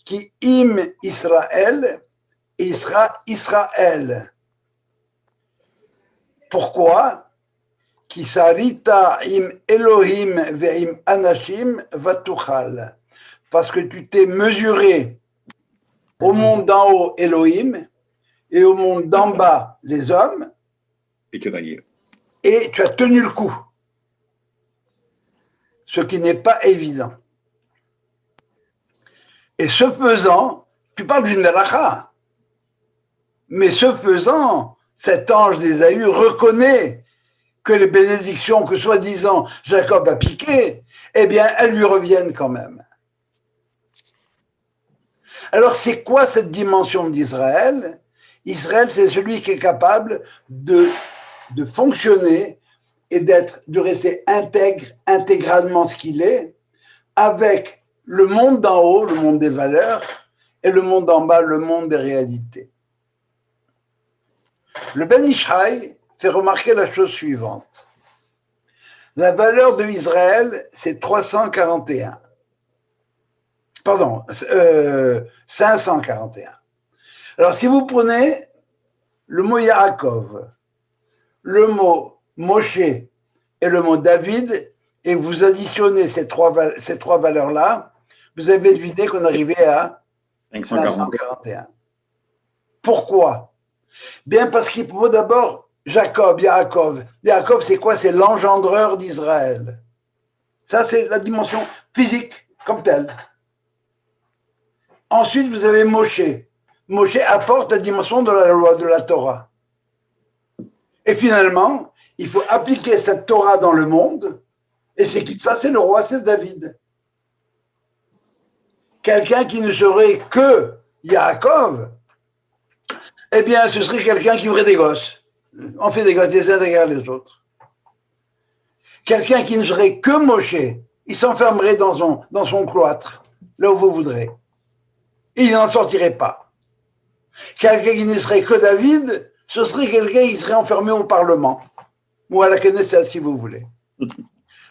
qui im Israël, il sera Israël. Pourquoi? Qui sarita im Elohim ve'im anashim vatuchal. Parce que tu t'es mesuré au monde d'en haut, Elohim, et au monde d'en bas, les hommes, et tu as tenu le coup. Ce qui n'est pas évident. Et ce faisant, tu parles d'une melacha, mais ce faisant, cet ange d'Ésaü reconnaît que les bénédictions que soi-disant Jacob a piquées, eh bien, elles lui reviennent quand même. Alors, c'est quoi cette dimension d'Israël? Israël, c'est celui qui est capable de fonctionner et de rester intègre, intégralement ce qu'il est, avec le monde d'en haut, le monde des valeurs, et le monde d'en bas, le monde des réalités. Le Ben Ishraï fait remarquer la chose suivante. La valeur de Israël, c'est 341. Pardon, 541. Alors, si vous prenez le mot Yaakov, le mot Moshe et le mot David, et vous additionnez ces trois valeurs-là, vous avez deviné qu'on arrivait à 541. Pourquoi? Bien parce qu'il faut d'abord Jacob, Yaakov. Yaakov, c'est quoi? C'est l'engendreur d'Israël. Ça, c'est la dimension physique comme telle. Ensuite, vous avez Moshe. Moshe apporte la dimension de la loi, de la Torah. Et finalement, il faut appliquer cette Torah dans le monde. Et c'est qui ça? C'est le roi, c'est David. Quelqu'un qui ne serait que Yaakov, eh bien, ce serait quelqu'un qui aurait des gosses. On fait des gosses les uns derrière les autres. Quelqu'un qui ne serait que Moshe, il s'enfermerait dans son cloître, là où vous voudrez. Et il n'en sortirait pas. Quelqu'un qui ne serait que David, ce serait quelqu'un qui serait enfermé au Parlement, ou à la Knesset, si vous voulez.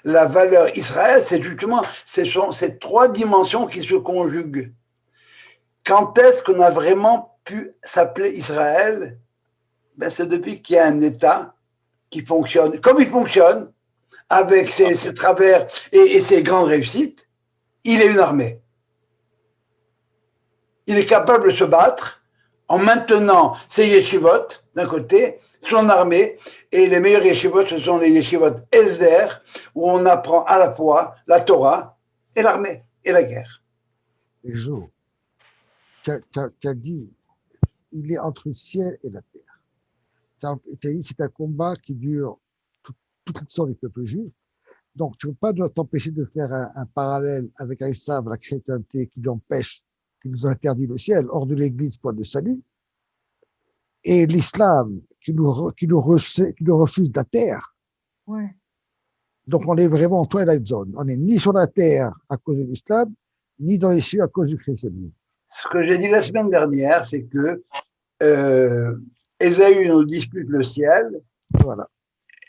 La valeur Israël, c'est justement ces trois dimensions qui se conjuguent. Quand est-ce qu'on a vraiment pu s'appeler Israël? Ben, c'est depuis qu'il y a un État qui fonctionne comme il fonctionne, avec ses travers et ses grandes réussites. Il est une armée. Il est capable de se battre en maintenant ses yeshivot d'un côté, son armée, et les meilleurs yeshivot, ce sont les yeshivot Esder, où on apprend à la fois la Torah et l'armée et la guerre. Et Jo, tu as dit, il est entre le ciel et la terre. Tu as dit, c'est un combat qui dure toute l'histoire du peuple juif. Donc, tu ne peux pas t'empêcher de faire un parallèle avec Esav, la chrétienté qui nous interdit le ciel, hors de l'église, point de salut, et l'islam qui nous refuse la terre. Ouais. Donc, on est vraiment en Twilight Zone. On n'est ni sur la terre à cause de l'islam, ni dans les cieux à cause du christianisme. Ce que j'ai dit la semaine dernière, c'est que Ésaü nous dispute le ciel, Voilà.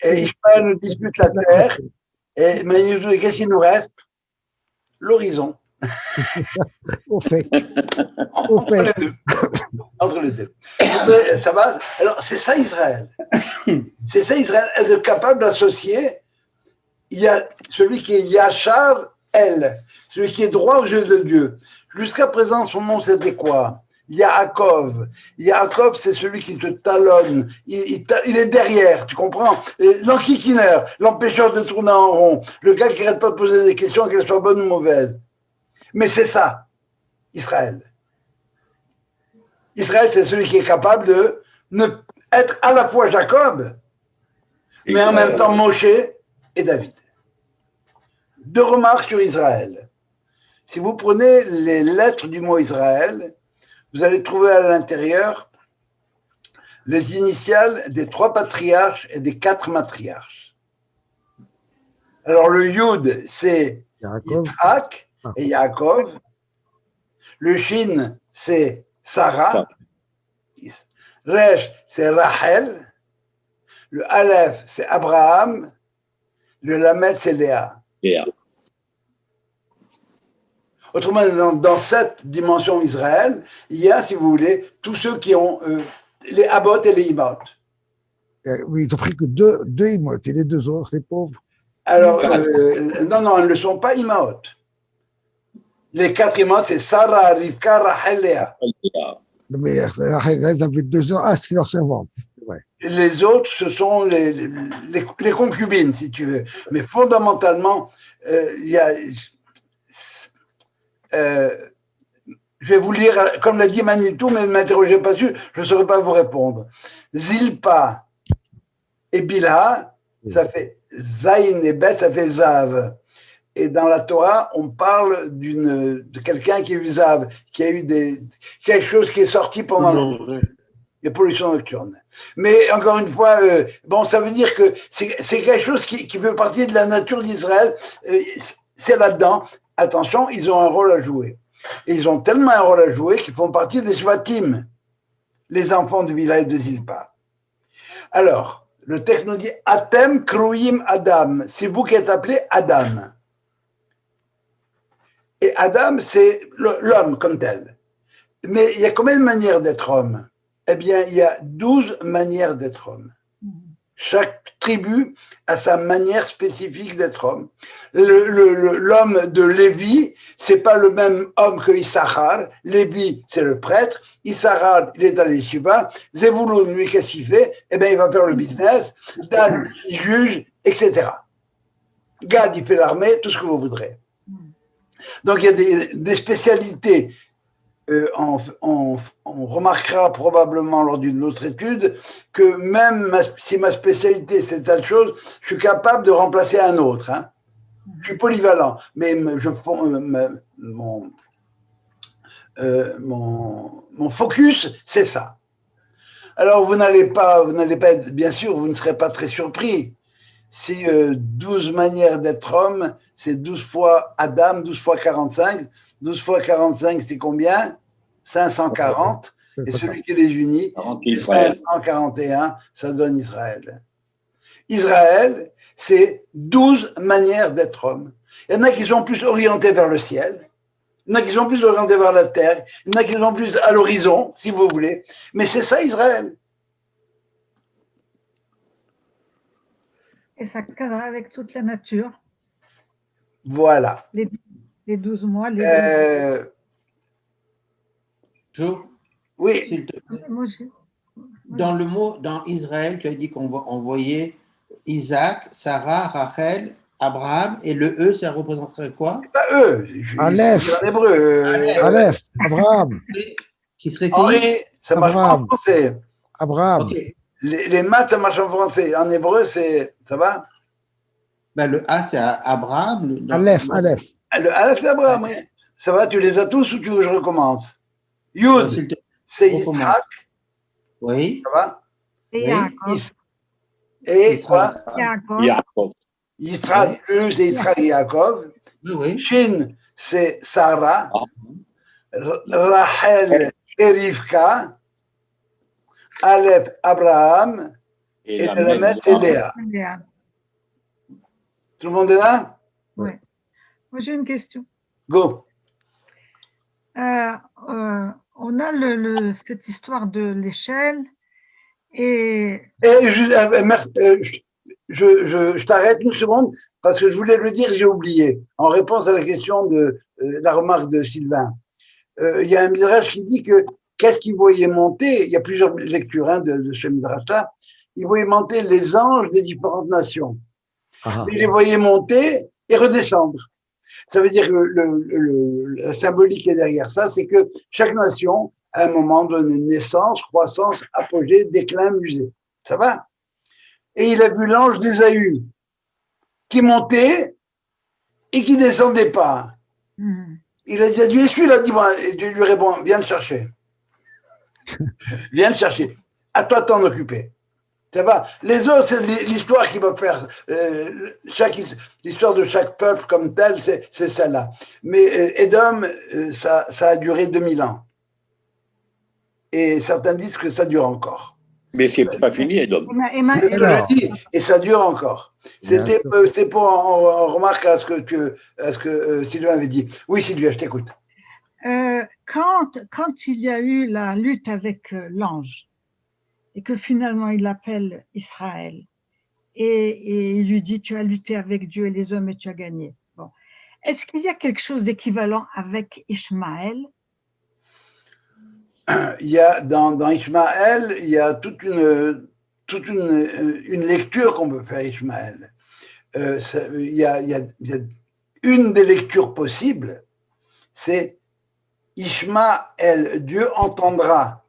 et Ishmaël nous dispute la terre, et qu'est-ce qu'il nous reste? L'horizon. Au fait. Entre les deux. Entre les deux. Ça va? Alors, c'est ça Israël. C'est ça Israël. Être capable d'associer, il y a celui qui est Yachar, elle, celui qui est droit aux yeux de Dieu. Jusqu'à présent, son nom, c'était quoi? Yaakov. Yaakov, c'est celui qui te talonne. Il est derrière, tu comprends? L'enquiquineur, l'empêcheur de tourner en rond. Le gars qui n'arrête pas de poser des questions, qu'elles soient bonnes ou mauvaises. Mais c'est ça, Israël. Israël, c'est celui qui est capable de être à la fois Jacob, mais en même temps Moshe et David. Deux remarques sur Israël. Si vous prenez les lettres du mot Israël, vous allez trouver à l'intérieur les initiales des 3 patriarches et des 4 matriarches. Alors le Yud, c'est Yitzhak et Yaakov. Le Shin, c'est Sarah. Resh, c'est Rachel. Le Aleph, c'est Abraham. Le Lamed, c'est Léa. Autrement, dans cette dimension Israël, il y a, si vous voulez, tous ceux qui ont les Abot et les Imot. Oui, ils n'ont pris que deux Imot, et les deux autres, les pauvres. Alors, non, ils ne sont pas Imot. Les 4 Imot, c'est Sarah, Rivka, Rachel, Léa. Mais ils avaient 2 ans, c'est leur servante. Ouais. Les autres, ce sont les concubines, si tu veux. Mais fondamentalement, il y a... je vais vous lire, comme l'a dit Manitou, mais ne m'interrogez pas dessus, je ne saurais pas vous répondre. Zilpa et Bilha, ça fait Zayn et Bet, ça fait Zav. Et dans la Torah, on parle de quelqu'un qui a eu Zav, qui a eu quelque chose qui est sorti pendant les pollutions nocturnes. Mais encore une fois, bon, ça veut dire que c'est quelque chose qui fait partie de la nature d'Israël. C'est là-dedans. Attention, ils ont un rôle à jouer. Et ils ont tellement un rôle à jouer qu'ils font partie des Shvatim, les enfants de Bilha et de Zilpa. Alors, le texte nous dit Atem Kruim Adam, c'est vous qui êtes appelé Adam. Et Adam, c'est l'homme comme tel. Mais il y a combien de manières d'être homme? Eh bien, il y a 12 manières d'être homme. Chaque tribu a sa manière spécifique d'être homme. L'homme de Lévi, c'est pas le même homme que Issachar. Lévi, c'est le prêtre. Issachar, il est dans les yeshivas. Zevulun, lui, qu'est-ce qu'il fait? Eh bien, il va faire le business. Dan, il juge, etc. Gad, il fait l'armée, tout ce que vous voudrez. Donc, il y a des spécialités. On remarquera probablement lors d'une autre étude que même si ma spécialité c'est telle chose, je suis capable de remplacer un autre. Hein. Je suis polyvalent, mais mon focus, c'est ça. Alors vous n'allez pas être, bien sûr, vous ne serez pas très surpris si 12 manières d'être homme, c'est 12 fois Adam, 12 fois 45. 12 fois 45, c'est combien? 540. Et celui qui les unit, Israël. 141, ça donne Israël. Israël, c'est 12 manières d'être homme. Il y en a qui sont plus orientés vers le ciel, il y en a qui sont plus orientés vers la terre, il y en a qui sont plus à l'horizon, si vous voulez. Mais c'est ça Israël. Et ça cadre avec toute la nature. Voilà. Les 12 mois, les 12 Jo, oui. s'il te plaît. Moi, Dans le mot, dans Israël, tu as dit qu'on voyait Isaac, Sarah, Rachel, Abraham, et le E, ça représenterait quoi? Pas eux. Aleph. En hébreu. Aleph, Abraham. Qui serait qui? Henri, ça marche pas en français. Abraham. Ok. Les maths, ça marche en français. En hébreu, c'est. Ça va? Ben, le A, c'est Abraham. Aleph, Aleph. Le Aleph, c'est Abraham, oui. Ça va, tu les as tous ou tu veux que je recommence? Yud, c'est Yitzhak. Oui. Ça va? Et Yaakov. Et quoi? Yaakov. Yitzhak, oui. C'est Yitzhak et Yaakov. Oui. Shin, c'est Sarah. Rachel et Rivka. Aleph, Abraham. Et le Lamed, c'est Léa. Tout le monde est là? Oui. Moi, j'ai une question. Go. On a cette histoire de l'échelle et je t'arrête une seconde parce que je voulais le dire et j'ai oublié. En réponse à la question de la remarque de Sylvain, il y a un midrash qui dit que qu'est-ce qu'il voyait monter? Il y a plusieurs lectures de ce midrash-là. Il voyait monter les anges des différentes nations. Il les voyait monter et redescendre. Ça veut dire que la symbolique qui est derrière ça, c'est que chaque nation, à un moment donné, naissance, croissance, apogée, déclin, musée. Ça va? Et il a vu l'ange d'Ésaü qui montait et qui descendait pas. Il a dit à Dieu, et celui-là, dis-moi, et Dieu lui répond, viens le chercher. Viens le chercher. À toi de t'en occuper. Ça va. Les autres, c'est l'histoire qui va faire. L'histoire de chaque peuple comme tel, c'est celle-là. Mais Édom, ça a duré 2000 ans. Et certains disent que ça dure encore. Mais c'est pas fini, Édom. Et ça dure encore. C'est pour en remarque à ce que Sylvain avait dit. Oui, Sylvia, je t'écoute. Quand il y a eu la lutte avec l'ange, et que finalement il appelle Israël et il lui dit tu as lutté avec Dieu et les hommes et tu as gagné. Bon. Est-ce qu'il y a quelque chose d'équivalent avec Ishmaël? Il y a dans Ishmaël, il y a toute une lecture qu'on peut faire Ishmaël. Il y a une des lectures possibles, c'est Ishmaël, Dieu entendra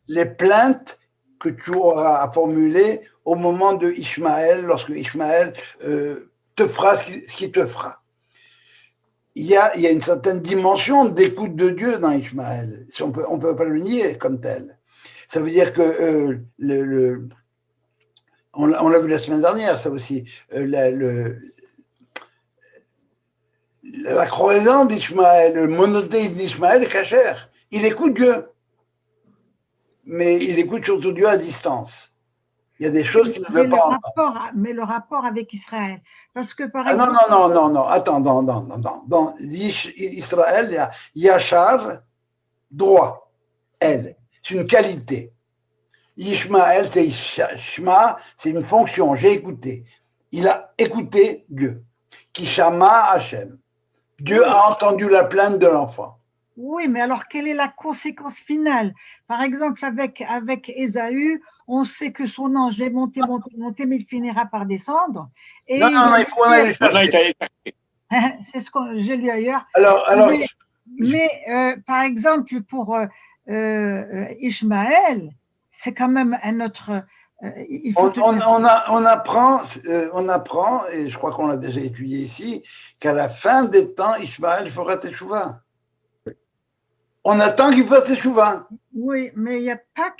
les plaintes que tu auras à formuler au moment de Ishmaël, lorsque Ishmaël te fera ce qu'il te fera. Il y a une certaine dimension d'écoute de Dieu dans Ishmaël. On peut pas le nier comme tel. Ça veut dire que on l'a vu la semaine dernière, ça aussi. La croyance d'Ishmaël, le monothéisme d'Ishmaël est cachère. Il écoute Dieu. Mais il écoute surtout Dieu à distance. Il y a des choses qu'il ne veut pas entendre. Mais le rapport avec Israël. Parce que par exemple. Non. Attends, dans Israël, il y a Yachar, droit. Elle. C'est une qualité. Ishmaël, c'est Shema, c'est une fonction. J'ai écouté. Il a écouté Dieu. Kishama Hashem. Dieu a entendu la plainte de l'enfant. Oui, mais alors quelle est la conséquence finale? Par exemple, avec Ésaü, on sait que son ange est monté, mais il finira par descendre. Et non, il faut en aller chercher. C'est ce que j'ai lu ailleurs. Mais par exemple, pour Ishmaël, c'est quand même un autre. On apprend, et je crois qu'on l'a déjà étudié ici, qu'à la fin des temps, Ishmaël fera teshuva. On attend qu'il fasse teshuva. Oui, mais il n'y a pas,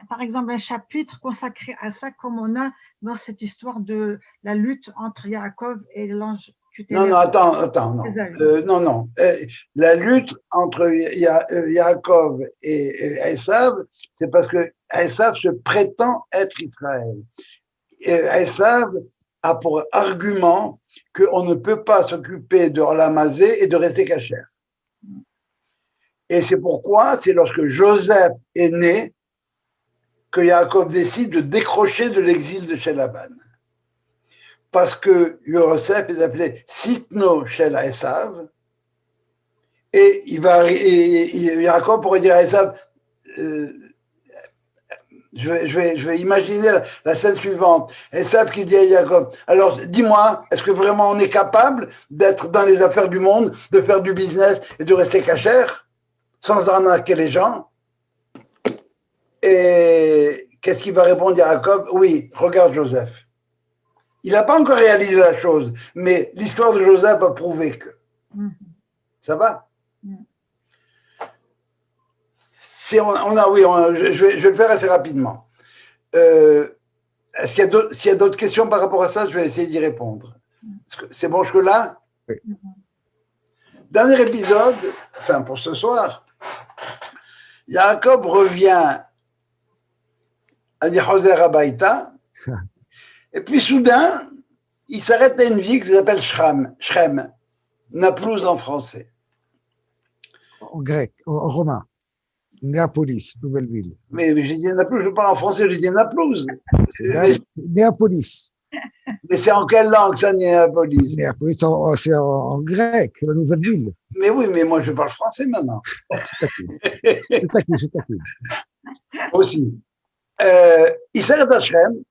par exemple, un chapitre consacré à ça comme on a dans cette histoire de la lutte entre Yaakov et l'ange Non, attends, non. Non. La lutte entre Yaakov et Esav, c'est parce que Esav se prétend être Israël. Esav a pour argument qu'on ne peut pas s'occuper de Olamazé et de rester cachère. Et c'est pourquoi, c'est lorsque Joseph est né que Yaakov décide de décrocher de l'exil de chez Laban. Parce que Yosef est appelé Sitno Shel Esav, et Yaakov pourrait dire à Esav, je vais imaginer la scène suivante. Esav qui dit à Yaakov, alors dis-moi, est-ce que vraiment on est capable d'être dans les affaires du monde, de faire du business et de rester cachère, sans arnaquer les gens? Et qu'est-ce qu'il va répondre Yaakov? Oui, regarde Joseph. Il n'a pas encore réalisé la chose, mais l'histoire de Joseph a prouvé que. Ça va? Je vais le faire assez rapidement. S'il y a d'autres questions par rapport à ça, je vais essayer d'y répondre. C'est bon jusque-là? Oui. Dernier épisode, enfin pour ce soir, Jacob revient à Dichoser Abaïta, et puis soudain, il s'arrête à une ville qui s'appelle Shrem, Naplouse en français. En grec, en romain. Néapolis, nouvelle ville. Mais j'ai dit Naplouse, je parle en français, j'ai dit Naplouse. Néapolis. Mais c'est en quelle langue ça, Néapolis? Néapolis, c'est en grec, la nouvelle ville. Mais oui, mais moi je parle français maintenant. C'est taquine. Aussi. Il s'arrête à Shrem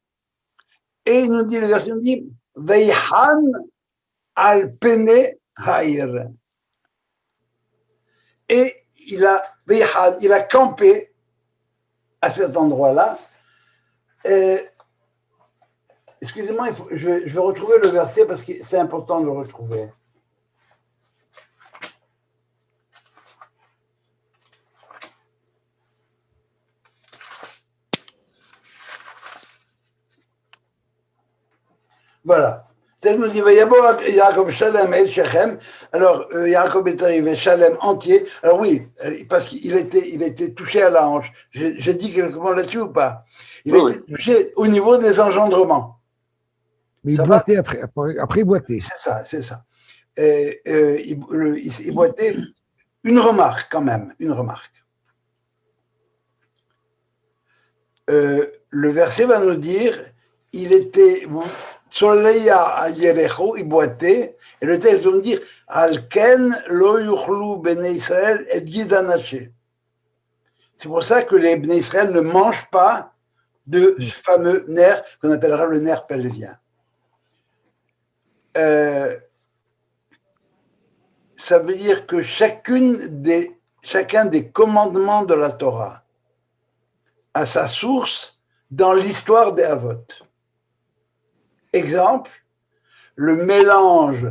et il nous dit, le verset nous dit, Veihan al pene haïr. Et il a campé à cet endroit-là. Excusez-moi, je vais retrouver le verset parce que c'est important de le retrouver. Voilà. Alors, Yaakov est arrivé, Shalem entier. Alors oui, parce qu'il était touché à la hanche. J'ai dit quelque chose là-dessus ou pas? Il a été touché au niveau des engendrements. Mais il boitait après il boitait. C'est ça. Il boitait. Une remarque quand même, une remarque. Le verset va nous dire, il était... Soleya à Yericho, il boitait, et le texte va me dire Alken lo yuchlu bnei Israël et gidanaché. C'est pour ça que les bnei Israël ne mangent pas de ce fameux nerf qu'on appellera le nerf pelvien. Ça veut dire que chacun des commandements de la Torah a sa source dans l'histoire des Havot. Exemple, le mélange,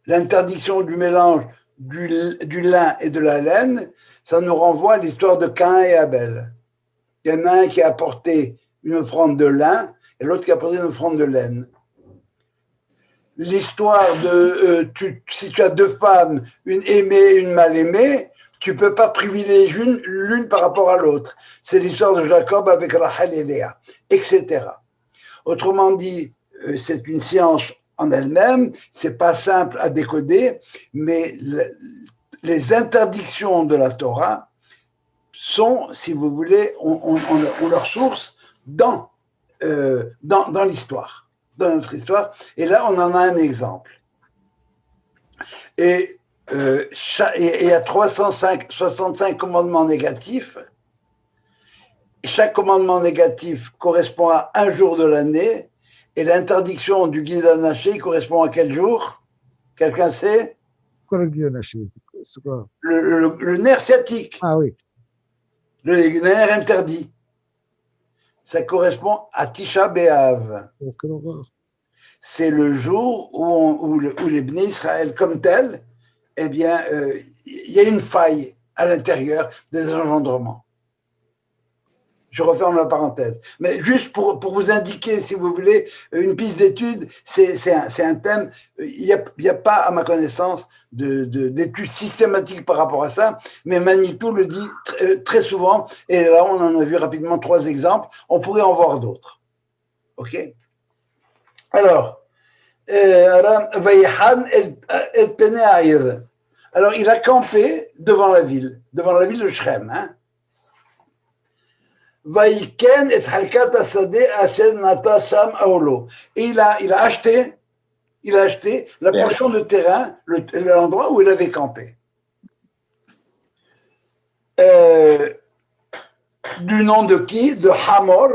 l'interdiction du mélange du lin et de la laine, ça nous renvoie à l'histoire de Caïn et Abel. Il y en a un qui a apporté une offrande de lin et l'autre qui a apporté une offrande de laine. L'histoire de si tu as deux femmes, une aimée et une mal aimée, tu ne peux pas privilégier l'une par rapport à l'autre. C'est l'histoire de Jacob avec Rachel et Léa, etc. Autrement dit, c'est une science en elle-même, c'est pas simple à décoder, mais les interdictions de la Torah sont, si vous voulez, ont leur source dans l'histoire, dans notre histoire. Et là, on en a un exemple. Et il y a 65 commandements négatifs. Chaque commandement négatif correspond à un jour de l'année. Et l'interdiction du guide anaché correspond à quel jour? Quelqu'un sait? Quoi le guide anaché? C'est quoi? Le nerf sciatique. Ah oui. Le nerf interdit. Ça correspond à Tisha B'Av. Oh, quelle horreur. C'est le jour où les Bnei Israël comme tels, eh bien, il y a une faille à l'intérieur des engendrements. Je referme la parenthèse. Mais juste pour vous indiquer, si vous voulez, une piste d'étude, c'est un thème, il y a pas, à ma connaissance, d'études systématiques par rapport à ça, mais Manitou le dit très souvent, et là, on en a vu rapidement 3 exemples, on pourrait en voir d'autres. OK? Alors, alors, il a campé devant la ville de Shrem. Hein? Et il a acheté la portion de terrain, l'endroit où il avait campé. Du nom de qui? De Hamor.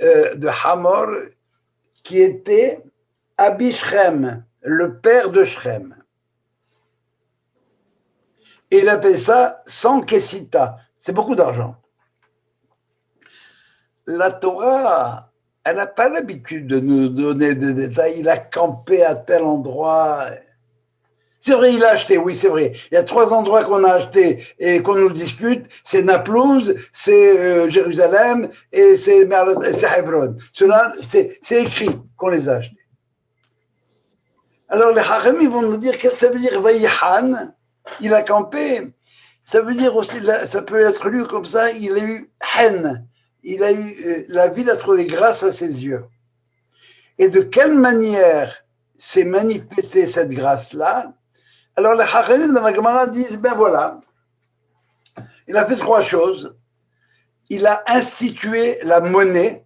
De Hamor, qui était Abi Shrem, le père de Shrem. Et il appelle ça 100 kessita. C'est beaucoup d'argent. La Torah, elle n'a pas l'habitude de nous donner des détails. Il a campé à tel endroit. C'est vrai, il a acheté, oui, c'est vrai. Il y a 3 endroits qu'on a achetés et qu'on nous dispute. C'est Naplouse, c'est Jérusalem et c'est Hebron. Cela, c'est écrit qu'on les a achetés. Alors les Hachamim vont nous dire, qu'est-ce que ça veut dire Vayihan? Il a campé. Ça veut dire aussi, ça peut être lu comme ça, il a eu haine. Il a eu, la ville a trouvé grâce à ses yeux. Et de quelle manière s'est manifestée cette grâce-là? Alors les Hachamim dans la Gemara disent, ben voilà, il a fait 3 choses. Il a institué la monnaie.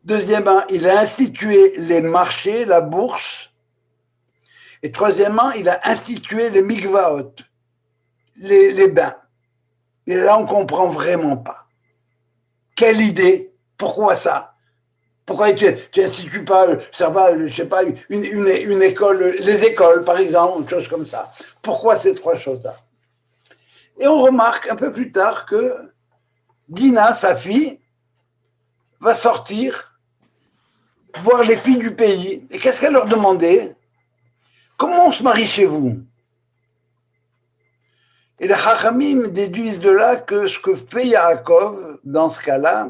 Deuxièmement, il a institué les marchés, la bourse. Et troisièmement, il a institué les mikvaot, les bains. Et là, on ne comprend vraiment pas. Quelle idée? Pourquoi ça? Pourquoi tu n'institues pas, je sais pas, une école, les écoles par exemple, une chose comme ça? Pourquoi ces 3 choses-là? Et on remarque un peu plus tard que Dina, sa fille, va sortir, voir les filles du pays. Et qu'est-ce qu'elle leur demandait? Comment on se marie chez vous? Et les Chachamim déduisent de là que ce que fait Yaakov, dans ce cas-là,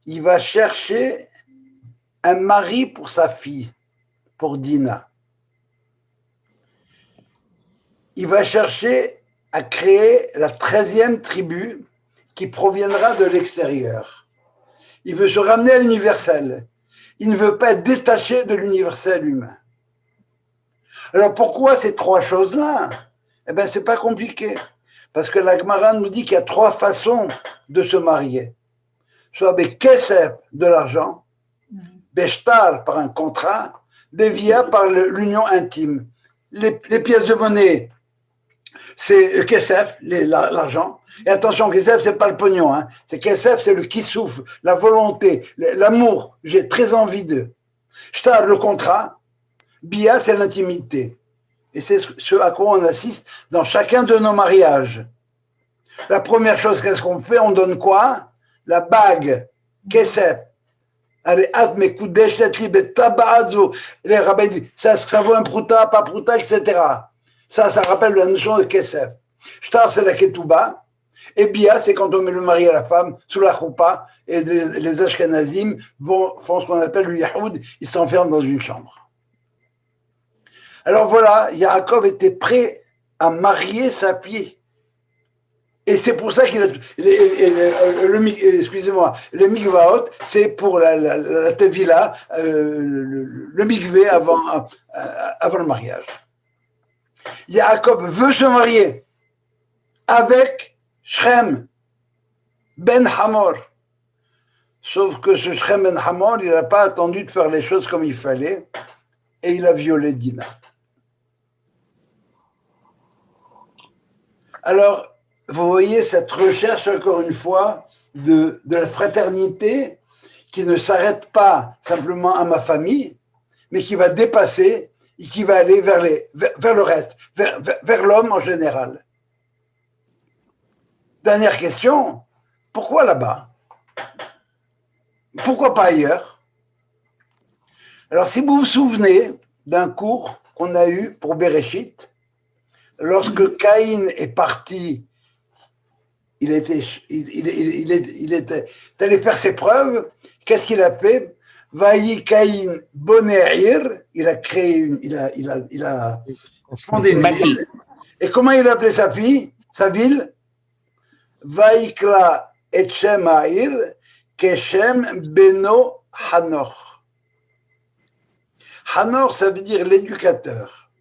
il va chercher un mari pour sa fille, pour Dina. Il va chercher à créer la 13e tribu qui proviendra de l'extérieur. Il veut se ramener à l'universel. Il ne veut pas être détaché de l'universel humain. Alors pourquoi ces 3 choses-là? Eh bien, c'est pas compliqué. Parce que la Gemara nous dit qu'il y a 3 façons de se marier. Soit avec kesef, de l'argent, beshtar, par un contrat, bevia, par l'union intime. Les pièces de monnaie, c'est kesef, l'argent. Et attention, kesef, c'est pas le pognon. Hein. C'est kesef, c'est le kissouf, la volonté, l'amour. J'ai très envie d'eux. Shtar, le contrat. Bia, c'est l'intimité. Et c'est ce à quoi on assiste dans chacun de nos mariages. La première chose, qu'est-ce qu'on fait? On donne quoi? La bague. Kesef. Allez, atme kudesh letli tabazo. Les rabbins disent, ça vaut un prouta, pas prouta, etc. Ça rappelle la notion de kesef. Shtar, c'est la ketouba. Et bia, c'est quand on met le mari à la femme sous la choupa. Et les ashkenazim font ce qu'on appelle le yahoud. Ils s'enferment dans une chambre. Alors voilà, Yaakov était prêt à marier sa fille. Et c'est pour ça qu'il a... excusez-moi, le mikvaot, c'est pour la tevila, le mikvé avant le mariage. Yaakov veut se marier avec Shrem ben Hamor. Sauf que ce Shrem ben Hamor, il n'a pas attendu de faire les choses comme il fallait et il a violé Dina. Alors, vous voyez cette recherche, encore une fois, de la fraternité qui ne s'arrête pas simplement à ma famille, mais qui va dépasser et qui va aller vers le reste, vers l'homme en général. Dernière question, pourquoi là-bas? Pourquoi pas ailleurs? Alors, si vous vous souvenez d'un cours qu'on a eu pour Bereshit, lorsque Caïn est parti, il était allé faire ses preuves, qu'est-ce qu'il a fait? Vaï Caïn Bonéir, il a créé il a fondé une ville. Et comment il a appelé sa ville? Vaïkra et Shem Ha'ir, Keshem Beno Hanor. Hanor, ça veut dire l'éducateur.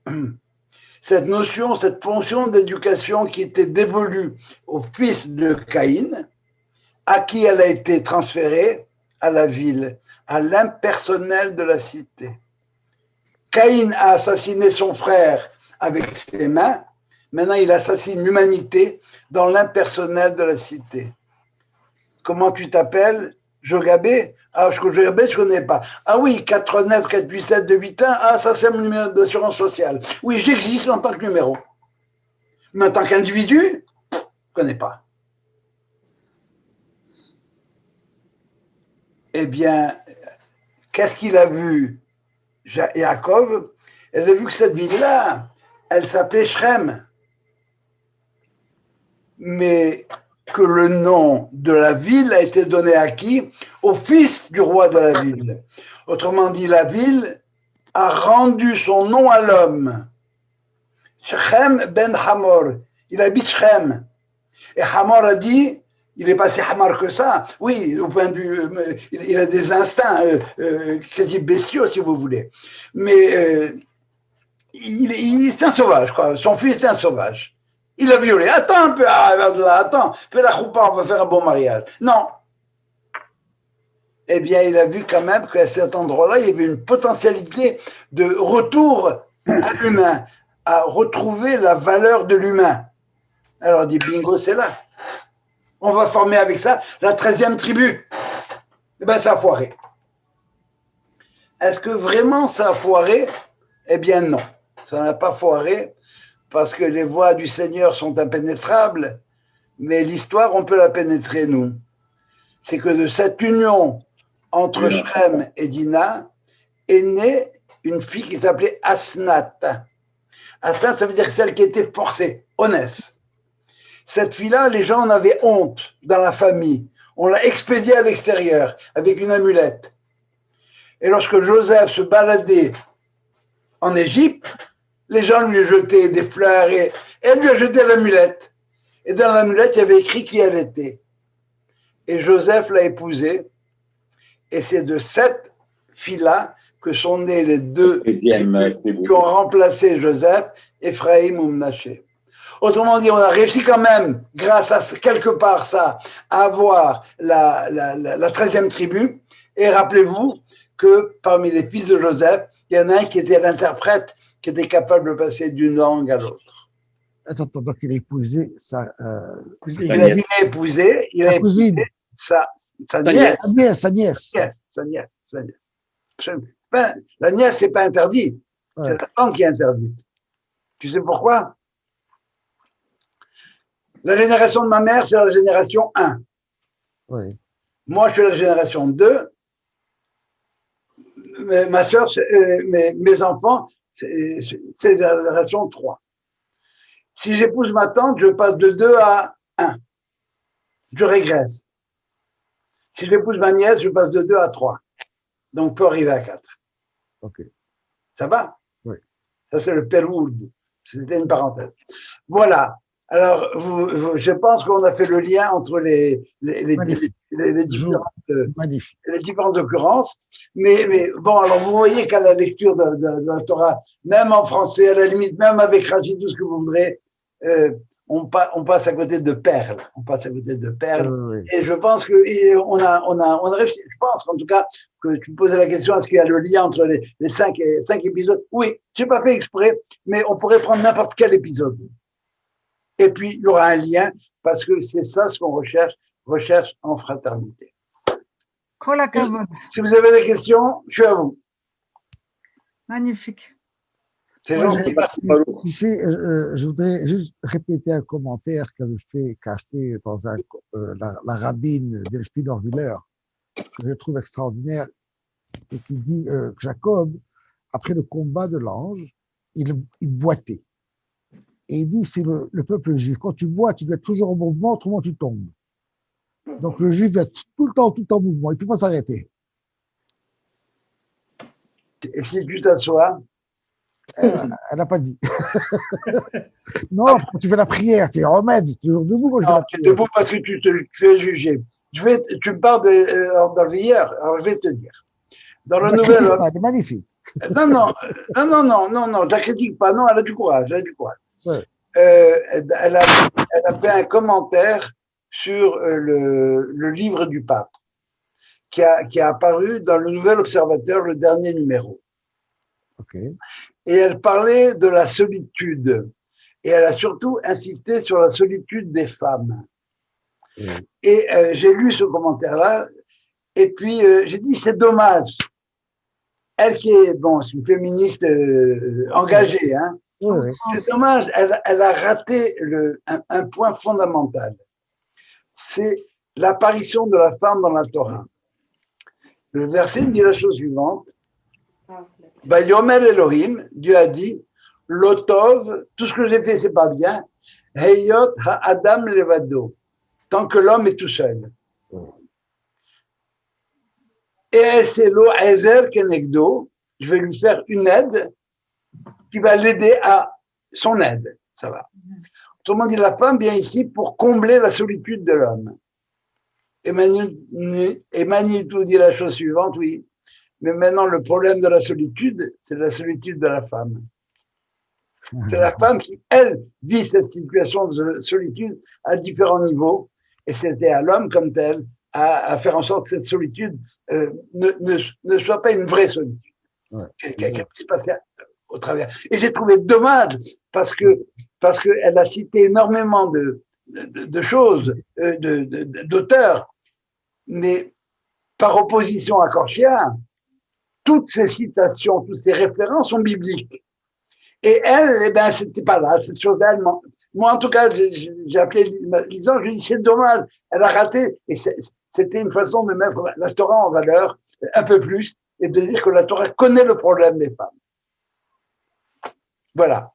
Cette notion, cette fonction d'éducation qui était dévolue au fils de Caïn, à qui elle a été transférée? À la ville, à l'impersonnel de la cité. Caïn a assassiné son frère avec ses mains, maintenant il assassine l'humanité dans l'impersonnel de la cité. Comment tu t'appelles? Jogabé? Ah, Jogabé, je ne connais pas. Ah oui, 89 487 281, ah, ça c'est mon numéro d'assurance sociale. Oui, j'existe en tant que numéro. Mais en tant qu'individu, je ne connais pas. Eh bien, qu'est-ce qu'il a vu, Yaakov? Elle a vu que cette ville-là, elle s'appelait Shrem. Mais que le nom de la ville a été donné à qui? Au fils du roi de la ville. Autrement dit, la ville a rendu son nom à l'homme. Shechem ben Hamor. Il habite Shrem. Et Hamor a dit, il n'est pas si hamar que ça. Oui, au point de vue, il a des instincts quasi bestiaux, si vous voulez. Mais c'est un sauvage, quoi. Son fils est un sauvage. Il l'a violé. Attends un peu, attends, fais la choupa, on va faire un bon mariage. Non. Eh bien, il a vu quand même qu'à cet endroit-là, il y avait une potentialité de retour à l'humain, à retrouver la valeur de l'humain. Alors, il dit, bingo, c'est là. On va former avec ça la 13e tribu. Eh bien, ça a foiré. Est-ce que vraiment ça a foiré? Eh bien, non. Ça n'a pas foiré parce que les voies du Seigneur sont impénétrables, mais l'histoire, on peut la pénétrer, nous. C'est que de cette union entre Shrem et Dina est née une fille qui s'appelait Asnat. Asnat, ça veut dire celle qui était forcée, honnête. Cette fille-là, les gens en avaient honte dans la famille. On l'a expédiée à l'extérieur avec une amulette. Et lorsque Joseph se baladait en Égypte, les gens lui jetaient des fleurs et elle lui a jeté l'amulette. Et dans l'amulette, il y avait écrit qui elle était. Et Joseph l'a épousée. Et c'est de cette fille-là que sont nés les deux qui ont remplacé Joseph, Ephraïm ou Mnaché. Autrement dit, on a réussi quand même, grâce à quelque part ça, à avoir la 13e tribu. Et rappelez-vous que parmi les fils de Joseph, il y en a un qui était l'interprète, qui était capable de passer d'une langue à l'autre. Attends, donc il a épousé sa cousine. Il a épousé sa nièce. Sa nièce. Ben, la nièce, c'est pas interdit. Ouais. C'est la tante qui est interdite. Tu sais pourquoi? La génération de ma mère, c'est la génération 1. Oui. Moi, je suis la génération 2. Ma soeur, mes enfants, c'est la génération 3. Si j'épouse ma tante, je passe de 2 à 1. Je régresse. Si j'épouse ma nièce, je passe de 2 à 3. Donc, peut arriver à 4. Ok. Ça va? Oui. Ça, c'est le Pérou. C'était une parenthèse. Voilà. Alors, je pense qu'on a fait le lien entre les différentes occurrences. Mais bon, alors vous voyez qu'à la lecture de la Torah, même en français, à la limite, même avec Rachid, tout ce que vous voudrez, on passe à côté de perles. On passe à côté de perles. Oui. Et je pense qu'on a réussi. Je pense en tout cas que tu me posais la question, est-ce qu'il y a le lien entre les 5 épisodes? Oui, je n'ai pas fait exprès, mais on pourrait prendre n'importe quel épisode. Et puis, il y aura un lien, parce que c'est ça ce qu'on recherche en fraternité. Si vous avez des questions, je suis à vous. Magnifique. C'est gentil. Tu sais, je voudrais juste répéter un commentaire qu'a fait dans la rabbine Delphine Orviller, que je trouve extraordinaire, et qui dit que Jacob, après le combat de l'ange, il boitait. Et il dit, c'est le peuple juif. Quand tu bois, tu dois être toujours en mouvement, autrement tu tombes. Donc le juif va être tout le temps en mouvement. Il ne peut pas s'arrêter. Et si tu t'assois, Elle n'a pas dit. Non, quand tu fais la prière, tu es remède, tu es toujours debout quand je fais la tu es prière. debout parce que tu es jugé. Tu me parles dans le hier, alors je vais te dire. Dans le Je la nouvel critique homme. pas, elle est magnifique. Non, je la critique pas, non, elle a du courage, Ouais. Elle a fait un commentaire sur le livre du pape qui a apparu dans le Nouvel Observateur, le dernier numéro. Ok. Et elle parlait de la solitude. Et elle a surtout insisté sur la solitude des femmes. Et j'ai lu ce commentaire-là, et puis j'ai dit, c'est dommage. Elle qui est, c'est une féministe engagée, hein. Oui. C'est dommage, elle a raté un point fondamental. C'est l'apparition de la femme dans la Torah. Le verset dit la chose suivante. Bayomer Elohim, Dieu a dit, Lotov, tout ce que j'ai fait, c'est pas bien. Heyot ha-adam levado, tant que l'homme est tout seul. Et c'est lo ezer kenegdo, je vais lui faire une aide qui va l'aider à son aide. Ça va. Autrement dit, la femme vient ici pour combler la solitude de l'homme. Et Manitou dit la chose suivante, oui. Mais maintenant, le problème de la solitude, c'est la solitude de la femme. C'est la femme qui, elle, vit cette situation de solitude à différents niveaux. Et c'était à l'homme comme tel à faire en sorte que cette solitude ne soit pas une vraie solitude. Ouais. Qu'elle puisse passer au travers. Et j'ai trouvé dommage parce qu'elle a cité énormément de choses, d'auteurs, mais par opposition à Korchia, toutes ces citations, toutes ces références sont bibliques. Et elle, eh ben, c'était pas là, cette chose-là. Moi, en tout cas, j'ai appelé Lisan, je lui ai dit, c'est dommage, elle a raté. Et c'était une façon de mettre la Torah en valeur un peu plus et de dire que la Torah connaît le problème des femmes. Voilà.